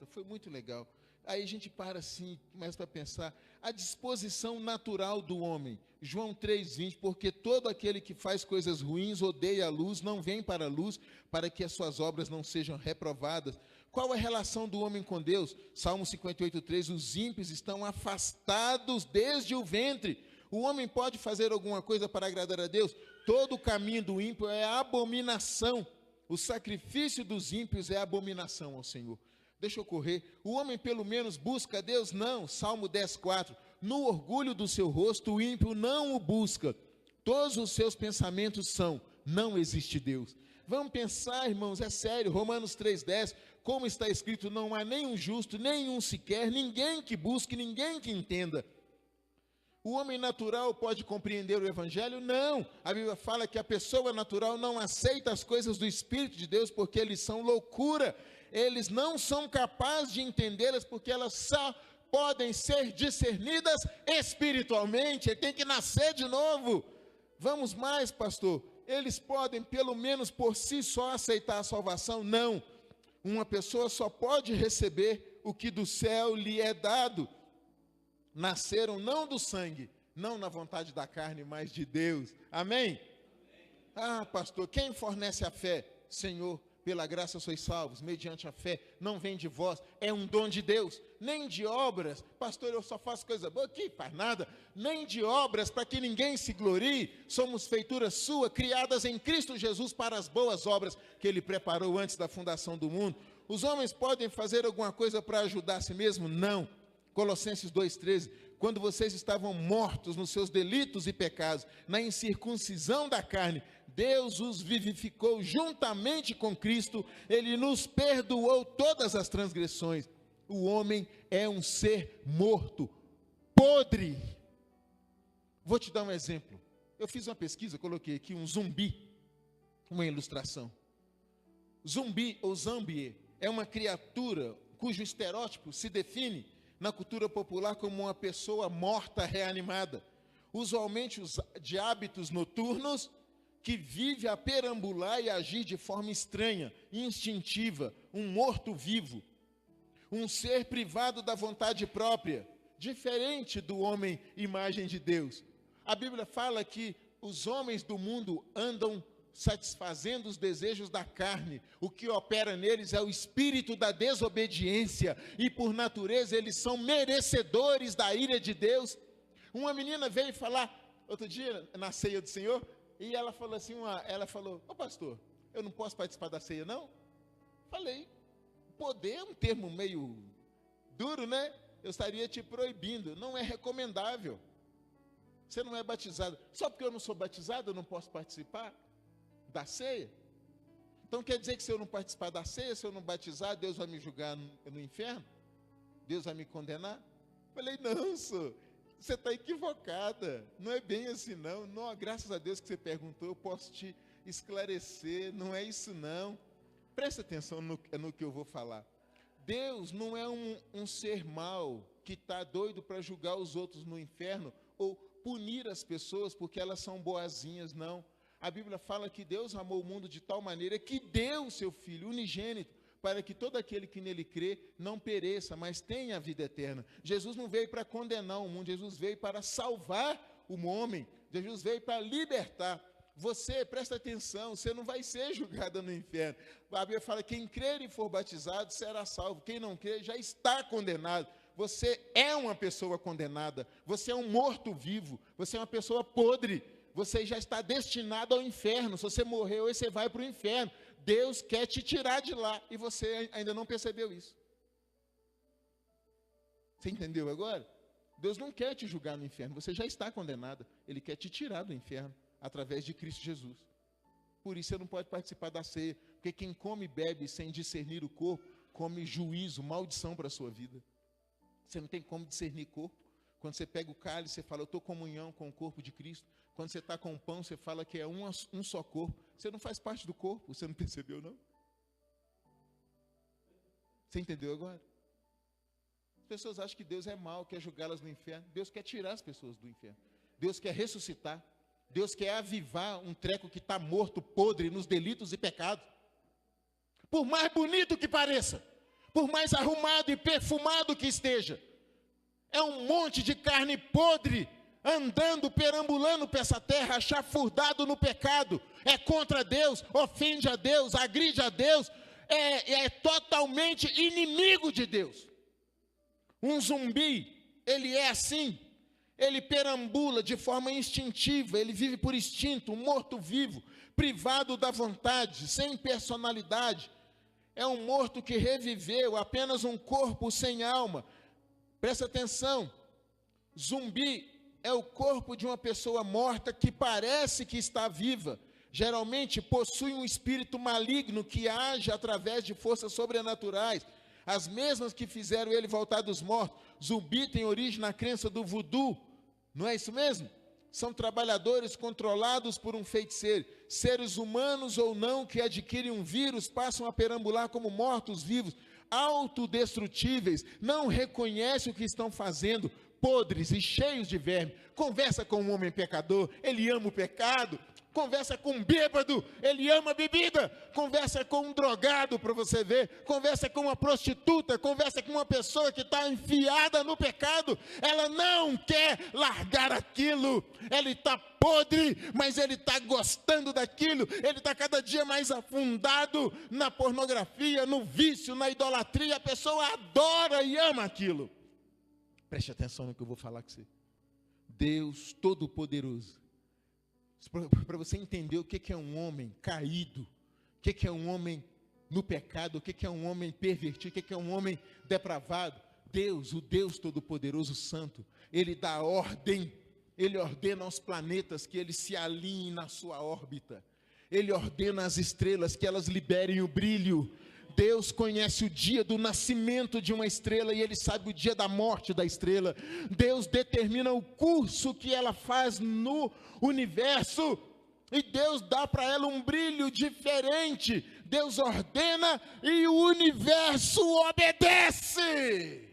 Foi muito legal. Aí a gente para assim, começa a pensar, a disposição natural do homem, João 3,20, porque todo aquele que faz coisas ruins odeia a luz, não vem para a luz, para que as suas obras não sejam reprovadas. Qual é a relação do homem com Deus? Salmo 58,3, os ímpios estão afastados desde o ventre. O homem pode fazer alguma coisa para agradar a Deus? Todo o caminho do ímpio é abominação. O sacrifício dos ímpios é abominação ao Senhor. Deixa eu correr. O homem pelo menos busca a Deus? Não. Salmo 10,4. No orgulho do seu rosto, o ímpio não o busca. Todos os seus pensamentos são, não existe Deus. Vamos pensar, irmãos, é sério. Romanos 3,10. Como está escrito, não há nenhum justo, nenhum sequer, ninguém que busque, ninguém que entenda. O homem natural pode compreender o Evangelho? Não. A Bíblia fala que a pessoa natural não aceita as coisas do Espírito de Deus porque eles são loucura. Eles não são capazes de entendê-las porque elas só podem ser discernidas espiritualmente. Ele tem que nascer de novo. Vamos mais, pastor. Eles podem, pelo menos por si só, aceitar a salvação? Não. Uma pessoa só pode receber o que do céu lhe é dado. Nasceram não do sangue, não na vontade da carne, mas de Deus. Amém? Ah, pastor, quem fornece a fé? Senhor, pela graça sois salvos, mediante a fé, não vem de vós, é um dom de Deus, nem de obras. Pastor, eu só faço coisa boa, que faz nada, nem de obras para que ninguém se glorie. Somos feitura sua, criadas em Cristo Jesus para as boas obras que Ele preparou antes da fundação do mundo. Os homens podem fazer alguma coisa para ajudar a si mesmo? Não. Colossenses 2,13, quando vocês estavam mortos nos seus delitos e pecados, na incircuncisão da carne, Deus os vivificou juntamente com Cristo, Ele nos perdoou todas as transgressões. O homem é um ser morto, podre. Vou te dar um exemplo. Eu fiz uma pesquisa, coloquei aqui um zumbi, uma ilustração. Zumbi ou zombie é uma criatura cujo estereótipo se define na cultura popular como uma pessoa morta reanimada, usualmente de hábitos noturnos, que vive a perambular e agir de forma estranha, instintiva, um morto-vivo, um ser privado da vontade própria, diferente do homem imagem de Deus. A Bíblia fala que os homens do mundo andam satisfazendo os desejos da carne. O que opera neles é o espírito da desobediência, e por natureza eles são merecedores da ira de Deus. Uma menina veio falar, outro dia, na ceia do Senhor, e ela falou assim, ô pastor, eu não posso participar da ceia não? Falei, poder é um termo meio duro, né? Eu estaria te proibindo, não é recomendável. Você não é batizado. Só porque eu não sou batizado, eu não posso participar da ceia? Então quer dizer que se eu não participar da ceia, se eu não batizar, Deus vai me julgar no inferno? Deus vai me condenar? Falei, não, senhor, você está equivocada. Não é bem assim não. Não, graças a Deus que você perguntou, eu posso te esclarecer. Não é isso não. Presta atenção no que eu vou falar. Deus não é um ser mau que está doido para julgar os outros no inferno ou punir as pessoas porque elas são boazinhas, não. A Bíblia fala que Deus amou o mundo de tal maneira que deu o seu Filho unigênito para que todo aquele que nele crê não pereça, mas tenha a vida eterna. Jesus não veio para condenar o mundo, Jesus veio para salvar o homem, Jesus veio para libertar. Você, presta atenção, você não vai ser julgado no inferno. A Bíblia fala que quem crer e for batizado será salvo, quem não crer já está condenado. Você é uma pessoa condenada, você é um morto-vivo, você é uma pessoa podre, você já está destinado ao inferno. Se você morrer hoje, você vai para o inferno. Deus quer te tirar de lá e você ainda não percebeu isso. Você entendeu agora? Deus não quer te julgar no inferno, você já está condenado. Ele quer te tirar do inferno através de Cristo Jesus. Por isso você não pode participar da ceia, porque quem come e bebe sem discernir o corpo, come juízo, maldição para a sua vida. Você não tem como discernir corpo. Quando você pega o cálice, você fala, eu estou em comunhão com o corpo de Cristo. Quando você está com o pão, você fala que é um só corpo. Você não faz parte do corpo, você não percebeu, não? Você entendeu agora? As pessoas acham que Deus é mau, quer julgá-las no inferno. Deus quer tirar as pessoas do inferno. Deus quer ressuscitar. Deus quer avivar um treco que está morto, podre, nos delitos e pecados. Por mais bonito que pareça, por mais arrumado e perfumado que esteja, é um monte de carne podre, andando, perambulando por essa terra, chafurdado no pecado, é contra Deus, ofende a Deus, agride a Deus, é totalmente inimigo de Deus. Um zumbi, ele é assim, ele perambula de forma instintiva, ele vive por instinto, um morto-vivo, privado da vontade, sem personalidade. É um morto que reviveu, apenas um corpo sem alma. Presta atenção, zumbi é o corpo de uma pessoa morta que parece que está viva. Geralmente possui um espírito maligno que age através de forças sobrenaturais, as mesmas que fizeram ele voltar dos mortos. Zumbi tem origem na crença do voodoo, não é isso mesmo? São trabalhadores controlados por um feiticeiro. Seres humanos ou não que adquirem um vírus passam a perambular como mortos-vivos, autodestrutíveis, não reconhecem o que estão fazendo, podres e cheios de verme. Conversa com um homem pecador, ele ama o pecado. Conversa com um bêbado, ele ama a bebida. Conversa com um drogado para você ver. Conversa com uma prostituta, conversa com uma pessoa que está enfiada no pecado. Ela não quer largar aquilo. Ele está podre, mas ele está gostando daquilo. Ele está cada dia mais afundado na pornografia, no vício, na idolatria. A pessoa adora e ama aquilo. Preste atenção no que eu vou falar com você. Deus Todo-Poderoso, para você entender o que é um homem caído, o que é um homem no pecado, o que é um homem pervertido, o que é um homem depravado. Deus, o Deus Todo-Poderoso Santo, Ele dá ordem, Ele ordena aos planetas que eles se alinhem na sua órbita. Ele ordena às estrelas que elas liberem o brilho. Deus conhece o dia do nascimento de uma estrela e Ele sabe o dia da morte da estrela. Deus determina o curso que ela faz no universo e Deus dá para ela um brilho diferente. Deus ordena e o universo obedece.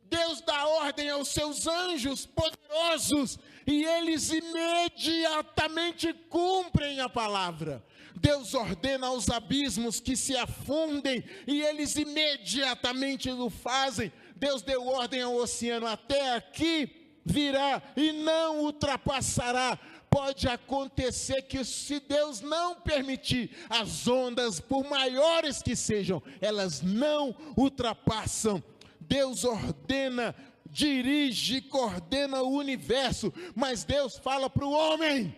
Deus dá ordem aos seus anjos poderosos e eles imediatamente cumprem a palavra. Deus ordena aos abismos que se afundem e eles imediatamente o fazem. Deus deu ordem ao oceano: até aqui virá e não ultrapassará. Pode acontecer que, se Deus não permitir, as ondas, por maiores que sejam, elas não ultrapassam. Deus ordena, dirige, coordena o universo, mas Deus fala para o homem: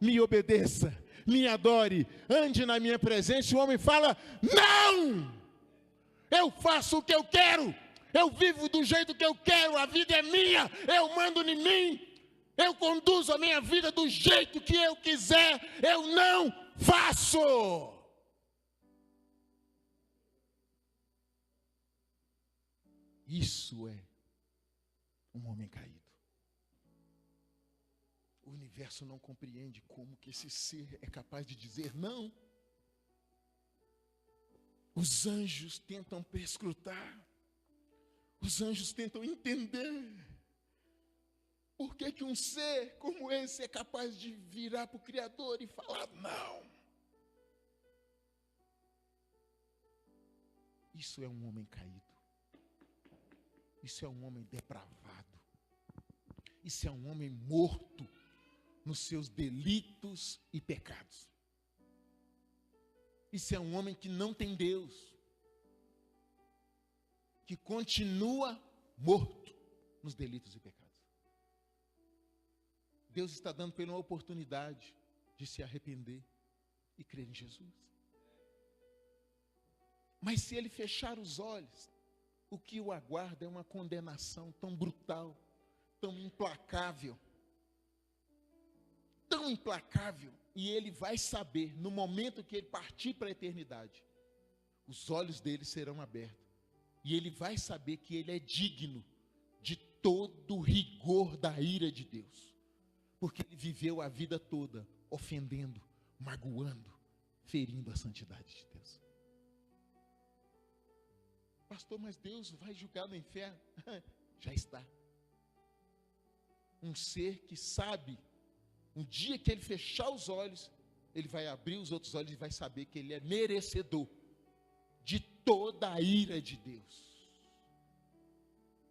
me obedeça, me adore, ande na minha presença. E o homem fala: não, eu faço o que eu quero, eu vivo do jeito que eu quero, a vida é minha, eu mando em mim, eu conduzo a minha vida do jeito que eu quiser, eu não faço. Isso é um homem caído. O universo não compreende como que esse ser é capaz de dizer não. Os anjos tentam perscrutar, os anjos tentam entender por que um ser como esse é capaz de virar para o Criador e falar não. Isso é um homem caído. Isso é um homem depravado. Isso é um homem morto nos seus delitos e pecados. Isso é um homem que não tem Deus, que continua morto nos delitos e pecados. Deus está dando para ele uma oportunidade de se arrepender e crer em Jesus. Mas se ele fechar os olhos, o que o aguarda é uma condenação tão brutal, tão implacável, e ele vai saber, no momento que ele partir para a eternidade, os olhos dele serão abertos, e ele vai saber que ele é digno de todo o rigor da ira de Deus, porque ele viveu a vida toda ofendendo, magoando, ferindo a santidade de Deus. Pastor, mas Deus vai julgar no inferno? Já está. Um ser que sabe, um dia que ele fechar os olhos, ele vai abrir os outros olhos e vai saber que ele é merecedor de toda a ira de Deus,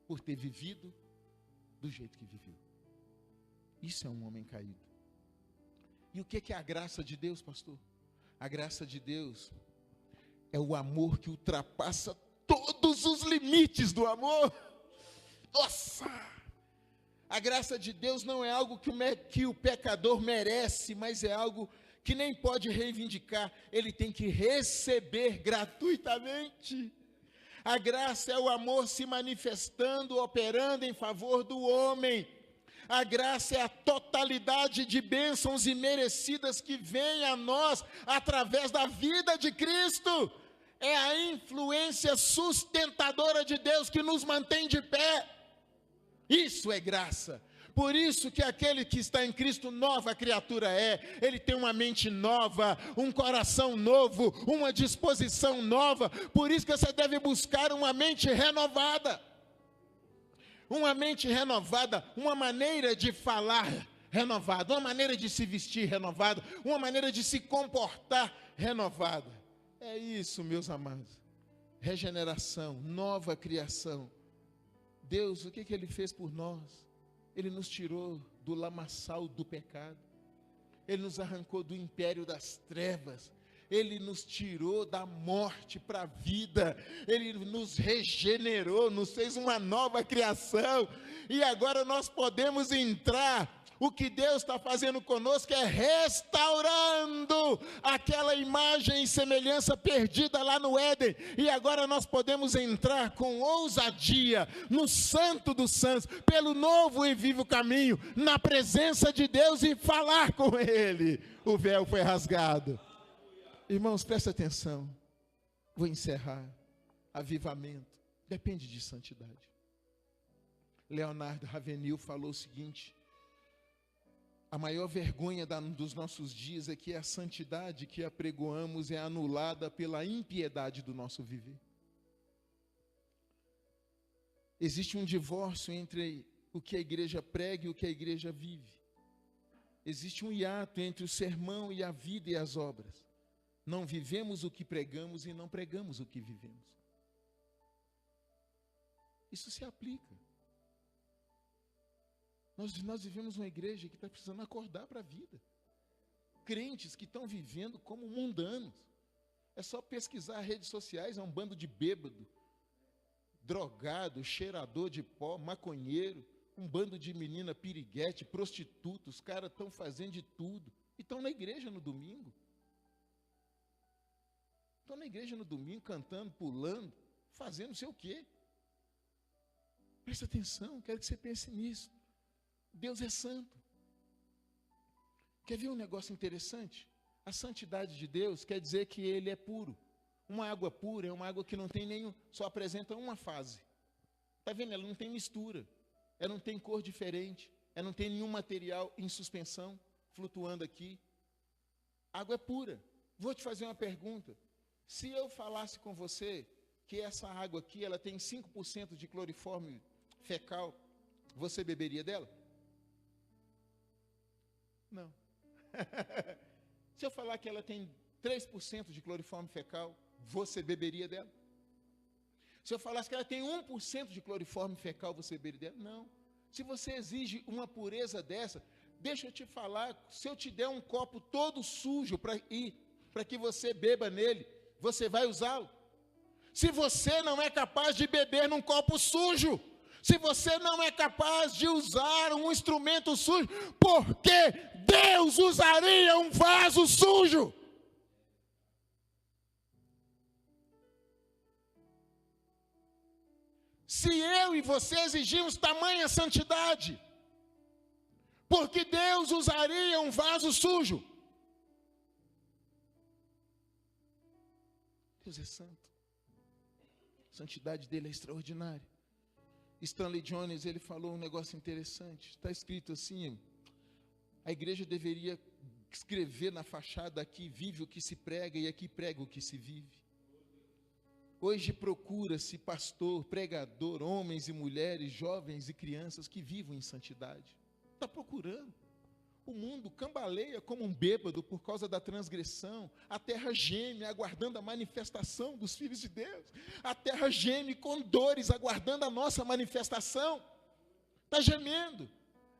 por ter vivido do jeito que viveu. Isso é um homem caído. E o que é a graça de Deus, pastor? A graça de Deus é o amor que ultrapassa todos os limites do amor. Nossa! A graça de Deus não é algo que o pecador merece, mas é algo que nem pode reivindicar, ele tem que receber gratuitamente. A graça é o amor se manifestando, operando em favor do homem. A graça é a totalidade de bênçãos imerecidas que vem a nós através da vida de Cristo. É a influência sustentadora de Deus que nos mantém de pé. Isso é graça. Por isso que aquele que está em Cristo, nova criatura é. Ele tem uma mente nova, um coração novo, uma disposição nova. Por isso que você deve buscar uma mente renovada. Uma mente renovada, uma maneira de falar renovada, uma maneira de se vestir renovada, uma maneira de se comportar renovada. É isso, meus amados. Regeneração, nova criação. Deus, o que Ele fez por nós? Ele nos tirou do lamaçal do pecado. Ele nos arrancou do império das trevas. Ele nos tirou da morte para a vida. Ele nos regenerou, nos fez uma nova criação. E agora nós podemos entrar O que Deus está fazendo conosco é restaurando aquela imagem e semelhança perdida lá no Éden. E agora nós podemos entrar com ousadia no Santo dos Santos, pelo novo e vivo caminho, na presença de Deus e falar com Ele. O véu foi rasgado. Irmãos, presta atenção. Vou encerrar. Avivamento depende de santidade. Leonardo Ravenhill falou o seguinte: a maior vergonha dos nossos dias é que a santidade que apregoamos é anulada pela impiedade do nosso viver. Existe um divórcio entre o que a igreja prega e o que a igreja vive. Existe um hiato entre o sermão e a vida e as obras. Não vivemos o que pregamos e não pregamos o que vivemos. Isso se aplica. Nós vivemos uma igreja que está precisando acordar para a vida. Crentes que estão vivendo como mundanos. É só pesquisar redes sociais, é um bando de bêbado, drogado, cheirador de pó, maconheiro, um bando de menina piriguete, prostitutos. Os caras estão fazendo de tudo. E estão na igreja no domingo. Estão na igreja no domingo, cantando, pulando, fazendo não sei o quê. Presta atenção, quero que você pense nisso. Deus é santo. Quer ver um negócio interessante? A santidade de Deus quer dizer que Ele é puro. Uma água pura é uma água que não tem nenhum, só apresenta uma fase. Está vendo? Ela não tem mistura. Ela não tem cor diferente. Ela não tem nenhum material em suspensão, flutuando aqui. A água é pura. Vou te fazer uma pergunta. Se eu falasse com você que essa água aqui, ela tem 5% de cloriforme fecal, você beberia dela? Não. Se eu falar que ela tem 3% de cloriforme fecal, você beberia dela? Se eu falasse que ela tem 1% de cloriforme fecal, você beberia dela? Não. Se você exige uma pureza dessa, deixa eu te falar, se eu te der um copo todo sujo para que você beba nele, você vai usá-lo? Se você não é capaz de beber num copo sujo, se você não é capaz de usar um instrumento sujo, por que Deus usaria um vaso sujo? Se eu e você exigimos tamanha santidade, por que Deus usaria um vaso sujo? Deus é santo. A santidade dele é extraordinária. Stanley Jones, ele falou um negócio interessante. Está escrito assim: a igreja deveria escrever na fachada: aqui vive o que se prega e aqui prega o que se vive. Hoje procura-se pastor, pregador, homens e mulheres, jovens e crianças que vivam em santidade. Está procurando. O mundo cambaleia como um bêbado por causa da transgressão. A terra geme aguardando a manifestação dos filhos de Deus. A terra geme com dores aguardando a nossa manifestação. Está gemendo.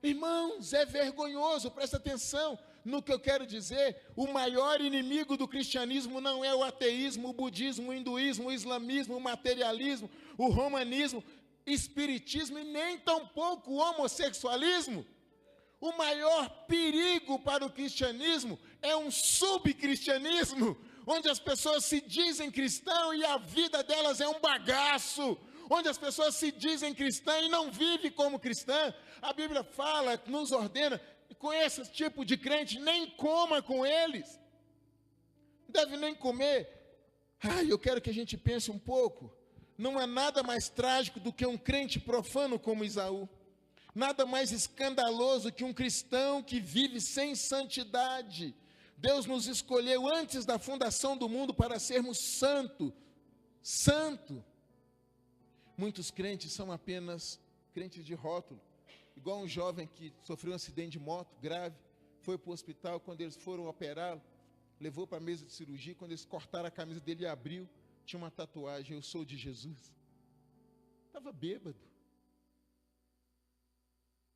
Irmãos, é vergonhoso, presta atenção no que eu quero dizer. O maior inimigo do cristianismo não é o ateísmo, o budismo, o hinduísmo, o islamismo, o materialismo, o romanismo, espiritismo e nem tampouco o homossexualismo. O maior perigo para o cristianismo é um subcristianismo, onde as pessoas se dizem cristão e a vida delas é um bagaço, onde as pessoas se dizem cristã e não vivem como cristã. A Bíblia fala, nos ordena, com esse tipo de crente, nem coma com eles, não deve nem comer. Eu quero que a gente pense um pouco, não há nada mais trágico do que um crente profano como Esaú. Nada mais escandaloso que um cristão que vive sem santidade. Deus nos escolheu antes da fundação do mundo para sermos santo. Muitos crentes são apenas crentes de rótulo. Igual um jovem que sofreu um acidente de moto grave, foi para o hospital, quando eles foram operá-lo, levou para a mesa de cirurgia, quando eles cortaram a camisa dele e abriu, tinha uma tatuagem: eu sou de Jesus. Estava bêbado.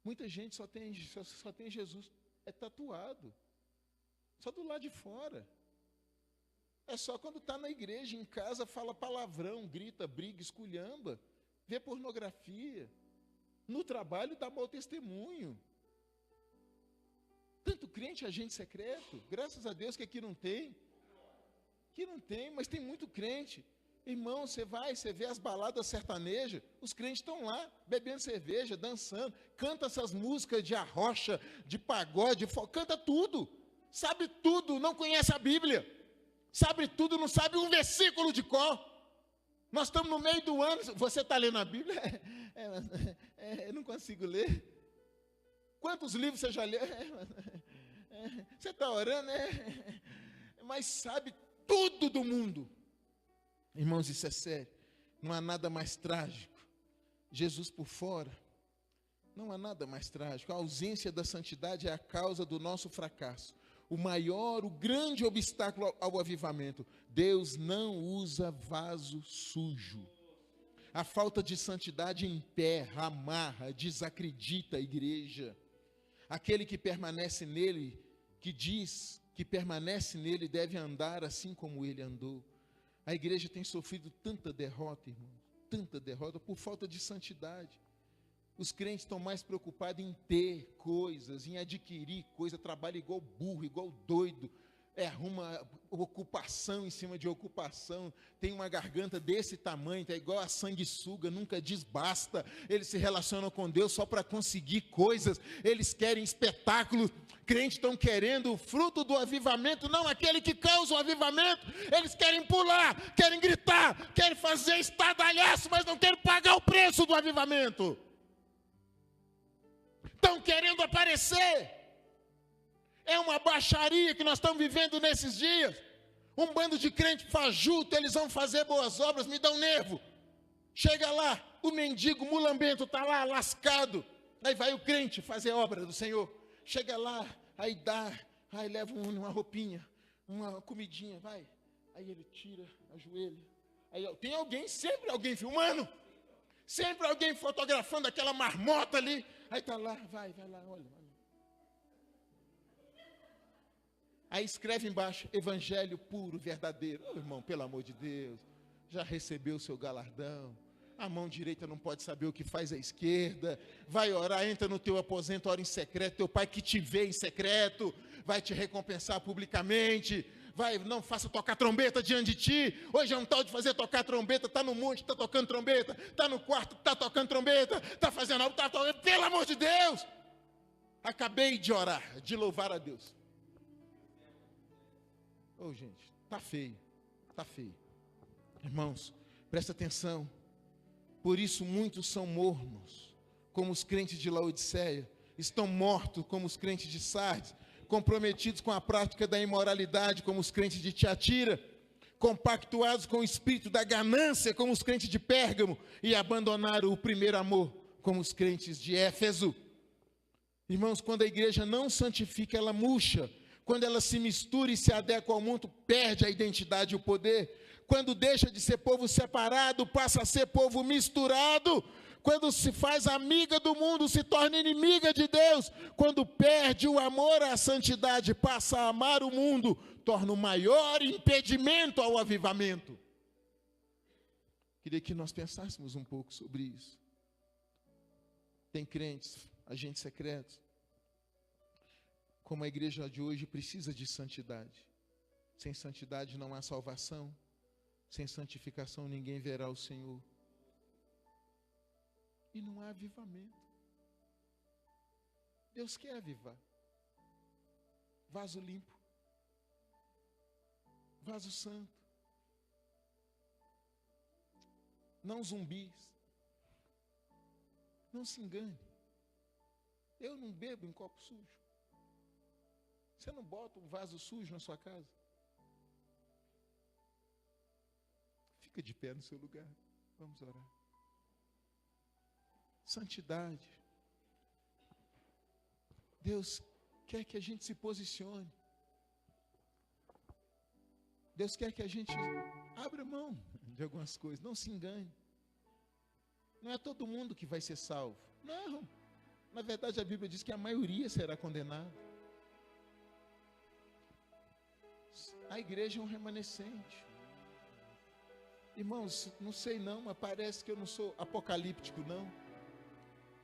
Muita gente só tem Jesus, é tatuado, só do lado de fora. É só quando está na igreja, em casa, fala palavrão, grita, briga, esculhamba, vê pornografia. No trabalho dá mau testemunho. crente agente secreto. Graças a Deus que aqui não tem. Aqui não tem, mas tem muito crente. Irmão, você vê as baladas sertanejas, os crentes estão lá, bebendo cerveja, dançando, canta essas músicas de arrocha, de pagode, canta tudo, sabe tudo, não conhece a Bíblia, sabe tudo, não sabe um versículo de cor. Nós estamos no meio do ano, você está lendo a Bíblia? Eu não consigo ler. Quantos livros você já leu? Você está orando? Mas sabe tudo do mundo. Irmãos, isso é sério. Não há nada mais trágico. Jesus por fora. Não há nada mais trágico. A ausência da santidade é a causa do nosso fracasso. O grande obstáculo ao avivamento. Deus não usa vaso sujo. A falta de santidade emperra, amarra, desacredita a igreja. Aquele que permanece nele, que diz que permanece nele, deve andar assim como ele andou. A igreja tem sofrido tanta derrota, irmão, tanta derrota por falta de santidade. Os crentes estão mais preocupados em ter coisas, em adquirir coisas, trabalha igual burro, igual doido, arruma ocupação em cima de ocupação, tem uma garganta desse tamanho, é igual a sanguessuga, nunca diz basta. Eles se relacionam com Deus só para conseguir coisas, eles querem espetáculo. Crentes estão querendo o fruto do avivamento, não aquele que causa o avivamento. Eles querem pular, querem gritar, querem fazer estardalhaço, mas não querem pagar o preço do avivamento. Estão querendo aparecer. É uma baixaria que nós estamos vivendo nesses dias. Um bando de crente fajuto, eles vão fazer boas obras, me dá um nervo. Chega lá, o mendigo mulambento está lá, lascado. Aí vai o crente fazer obra do Senhor. Chega lá, aí dá, aí leva uma roupinha, uma comidinha, vai. Aí ele tira, ajoelha. Aí tem alguém, sempre alguém filmando. Sempre alguém fotografando aquela marmota ali. Aí está lá, vai lá, olha. Aí escreve embaixo, evangelho puro, verdadeiro. Oh, irmão, pelo amor de Deus, já recebeu o seu galardão. A mão direita não pode saber o que faz a esquerda. Vai orar, entra no teu aposento, ora em secreto. Teu pai que te vê em secreto vai te recompensar publicamente. Vai, não faça tocar trombeta diante de ti. Hoje é um tal de fazer tocar trombeta. Está no monte, está tocando trombeta. Está no quarto, está tocando trombeta. Está fazendo algo, está tocando. Pelo amor de Deus. Acabei de orar, de louvar a Deus. Ô, gente, está feio. Está feio. Irmãos, presta atenção. Por isso muitos são mornos, como os crentes de Laodiceia. Estão mortos, como os crentes de Sardes. Comprometidos com a prática da imoralidade, como os crentes de Tiatira. Compactuados com o espírito da ganância, como os crentes de Pérgamo. E abandonaram o primeiro amor, como os crentes de Éfeso. Irmãos, quando a igreja não santifica, ela murcha. Quando ela se mistura e se adequa ao mundo, perde a identidade e o poder. Quando deixa de ser povo separado, passa a ser povo misturado. Quando se faz amiga do mundo, se torna inimiga de Deus. Quando perde o amor à santidade, passa a amar o mundo, torna o maior impedimento ao avivamento. Queria que nós pensássemos um pouco sobre isso. Tem crentes, agentes secretos, como a igreja de hoje precisa de santidade. Sem santidade não há salvação. Sem santificação ninguém verá o Senhor. E não há avivamento. Deus quer avivar. Vaso limpo. Vaso santo. Não zumbis. Não se engane. Eu não bebo em copo sujo. Você não bota um vaso sujo na sua casa? Fica de pé no seu lugar. Vamos orar. Santidade. Deus quer que a gente se posicione. Deus quer que a gente abra mão de algumas coisas. Não se engane. Não é todo mundo que vai ser salvo. Não. Na verdade, a Bíblia diz que a maioria será condenada. A igreja é um remanescente. Irmãos, não sei não, mas parece que eu não sou apocalíptico não.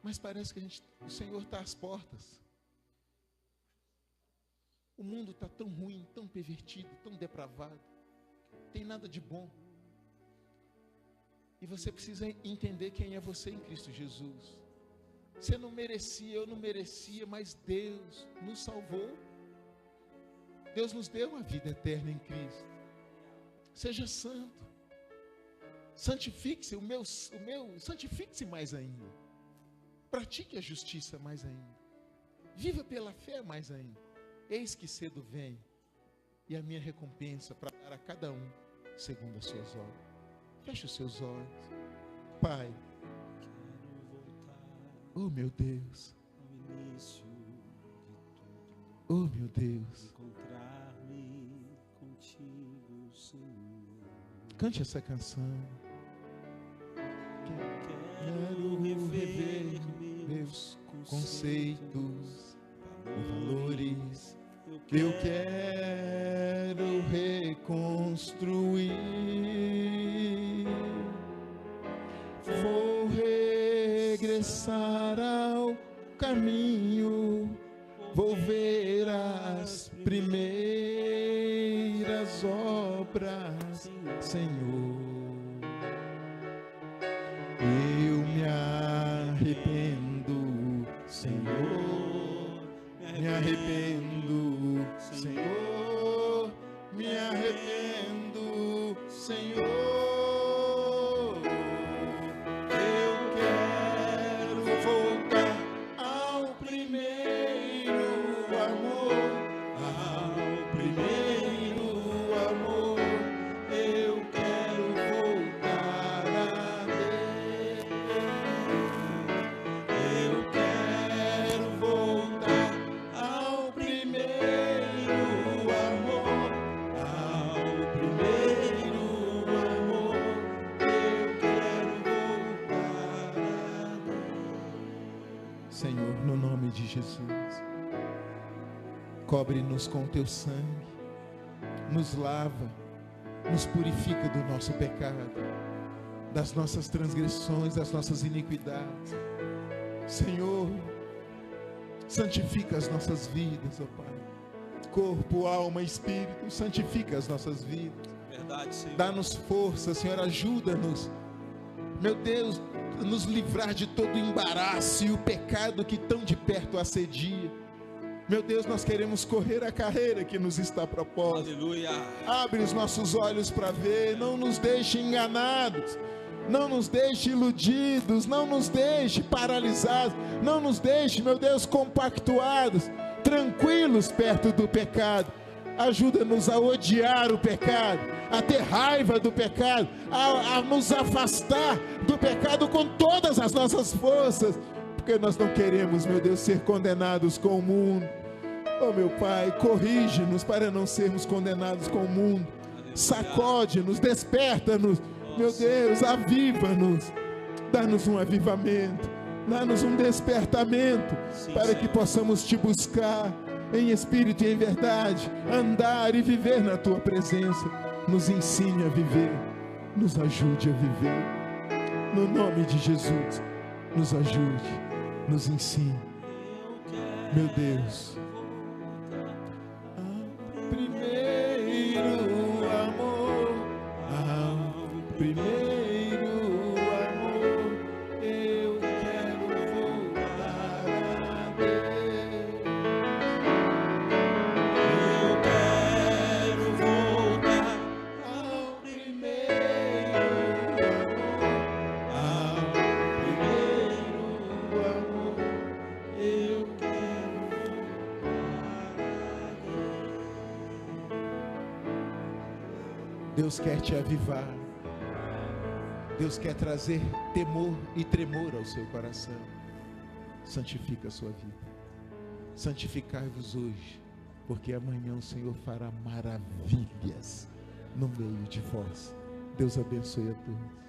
Mas parece que o Senhor está às portas. O mundo está tão ruim, tão pervertido, tão depravado. Tem nada de bom. E você precisa entender quem é você em Cristo Jesus. Você não merecia, eu não merecia, mas Deus nos salvou. Deus nos deu uma vida eterna em Cristo. Seja santo. Santifique-se, santifique-se mais ainda. Pratique a justiça mais ainda. Viva pela fé mais ainda. Eis que cedo vem, e a minha recompensa para dar a cada um segundo as suas obras. Feche os seus olhos. Pai, oh meu Deus, oh meu Deus, encontrar-me contigo, Senhor. Cante essa canção. Quero rever meus conceitos, valores. Eu quero reconstruir. Vou regressar ao caminho. Vou ver as primeiras obras, Senhor. Eu me arrependo, Senhor. Me arrependo, Senhor. Me arrependo, Senhor. Eu quero voltar ao primeiro amor, ao primeiro amor. Eu quero voltar a Deus. Eu quero voltar ao primeiro amor, ao primeiro amor. Eu quero voltar a Deus. Senhor, no nome de Jesus, cobre-nos com teu sangue, nos lava, nos purifica do nosso pecado, das nossas transgressões, das nossas iniquidades. Senhor, santifica as nossas vidas, ó Pai. Corpo, alma e espírito, santifica as nossas vidas. Verdade, Senhor. Dá-nos força, Senhor, ajuda-nos. Meu Deus, nos livrar de todo o embaraço e o pecado que tão de perto assedia. Meu Deus, nós queremos correr a carreira que nos está proposta. Aleluia. Abre os nossos olhos para ver, não nos deixe enganados, não nos deixe iludidos, não nos deixe paralisados, não nos deixe, meu Deus, compactuados, tranquilos perto do pecado. Ajuda-nos a odiar o pecado, a ter raiva do pecado, a nos afastar do pecado com todas as nossas forças, porque nós não queremos, meu Deus, ser condenados com o mundo. Oh meu Pai, corrige-nos para não sermos condenados com o mundo. Sacode-nos, desperta-nos, meu Deus, aviva-nos, dá-nos um avivamento, dá-nos um despertamento, para que possamos te buscar em espírito e em verdade, andar e viver na tua presença. Nos ensine a viver, nos ajude a viver, no nome de Jesus, nos ajude, nos ensine, meu Deus. Primeiro amor, ao primeiro amor, eu quero voltar a Deus. Eu quero voltar Ao primeiro amor, eu quero Deus quer te avivar. Deus quer trazer temor e tremor ao seu coração. Santifica a sua vida. Santificai-vos hoje, porque amanhã o Senhor fará maravilhas no meio de vós. Deus abençoe a todos.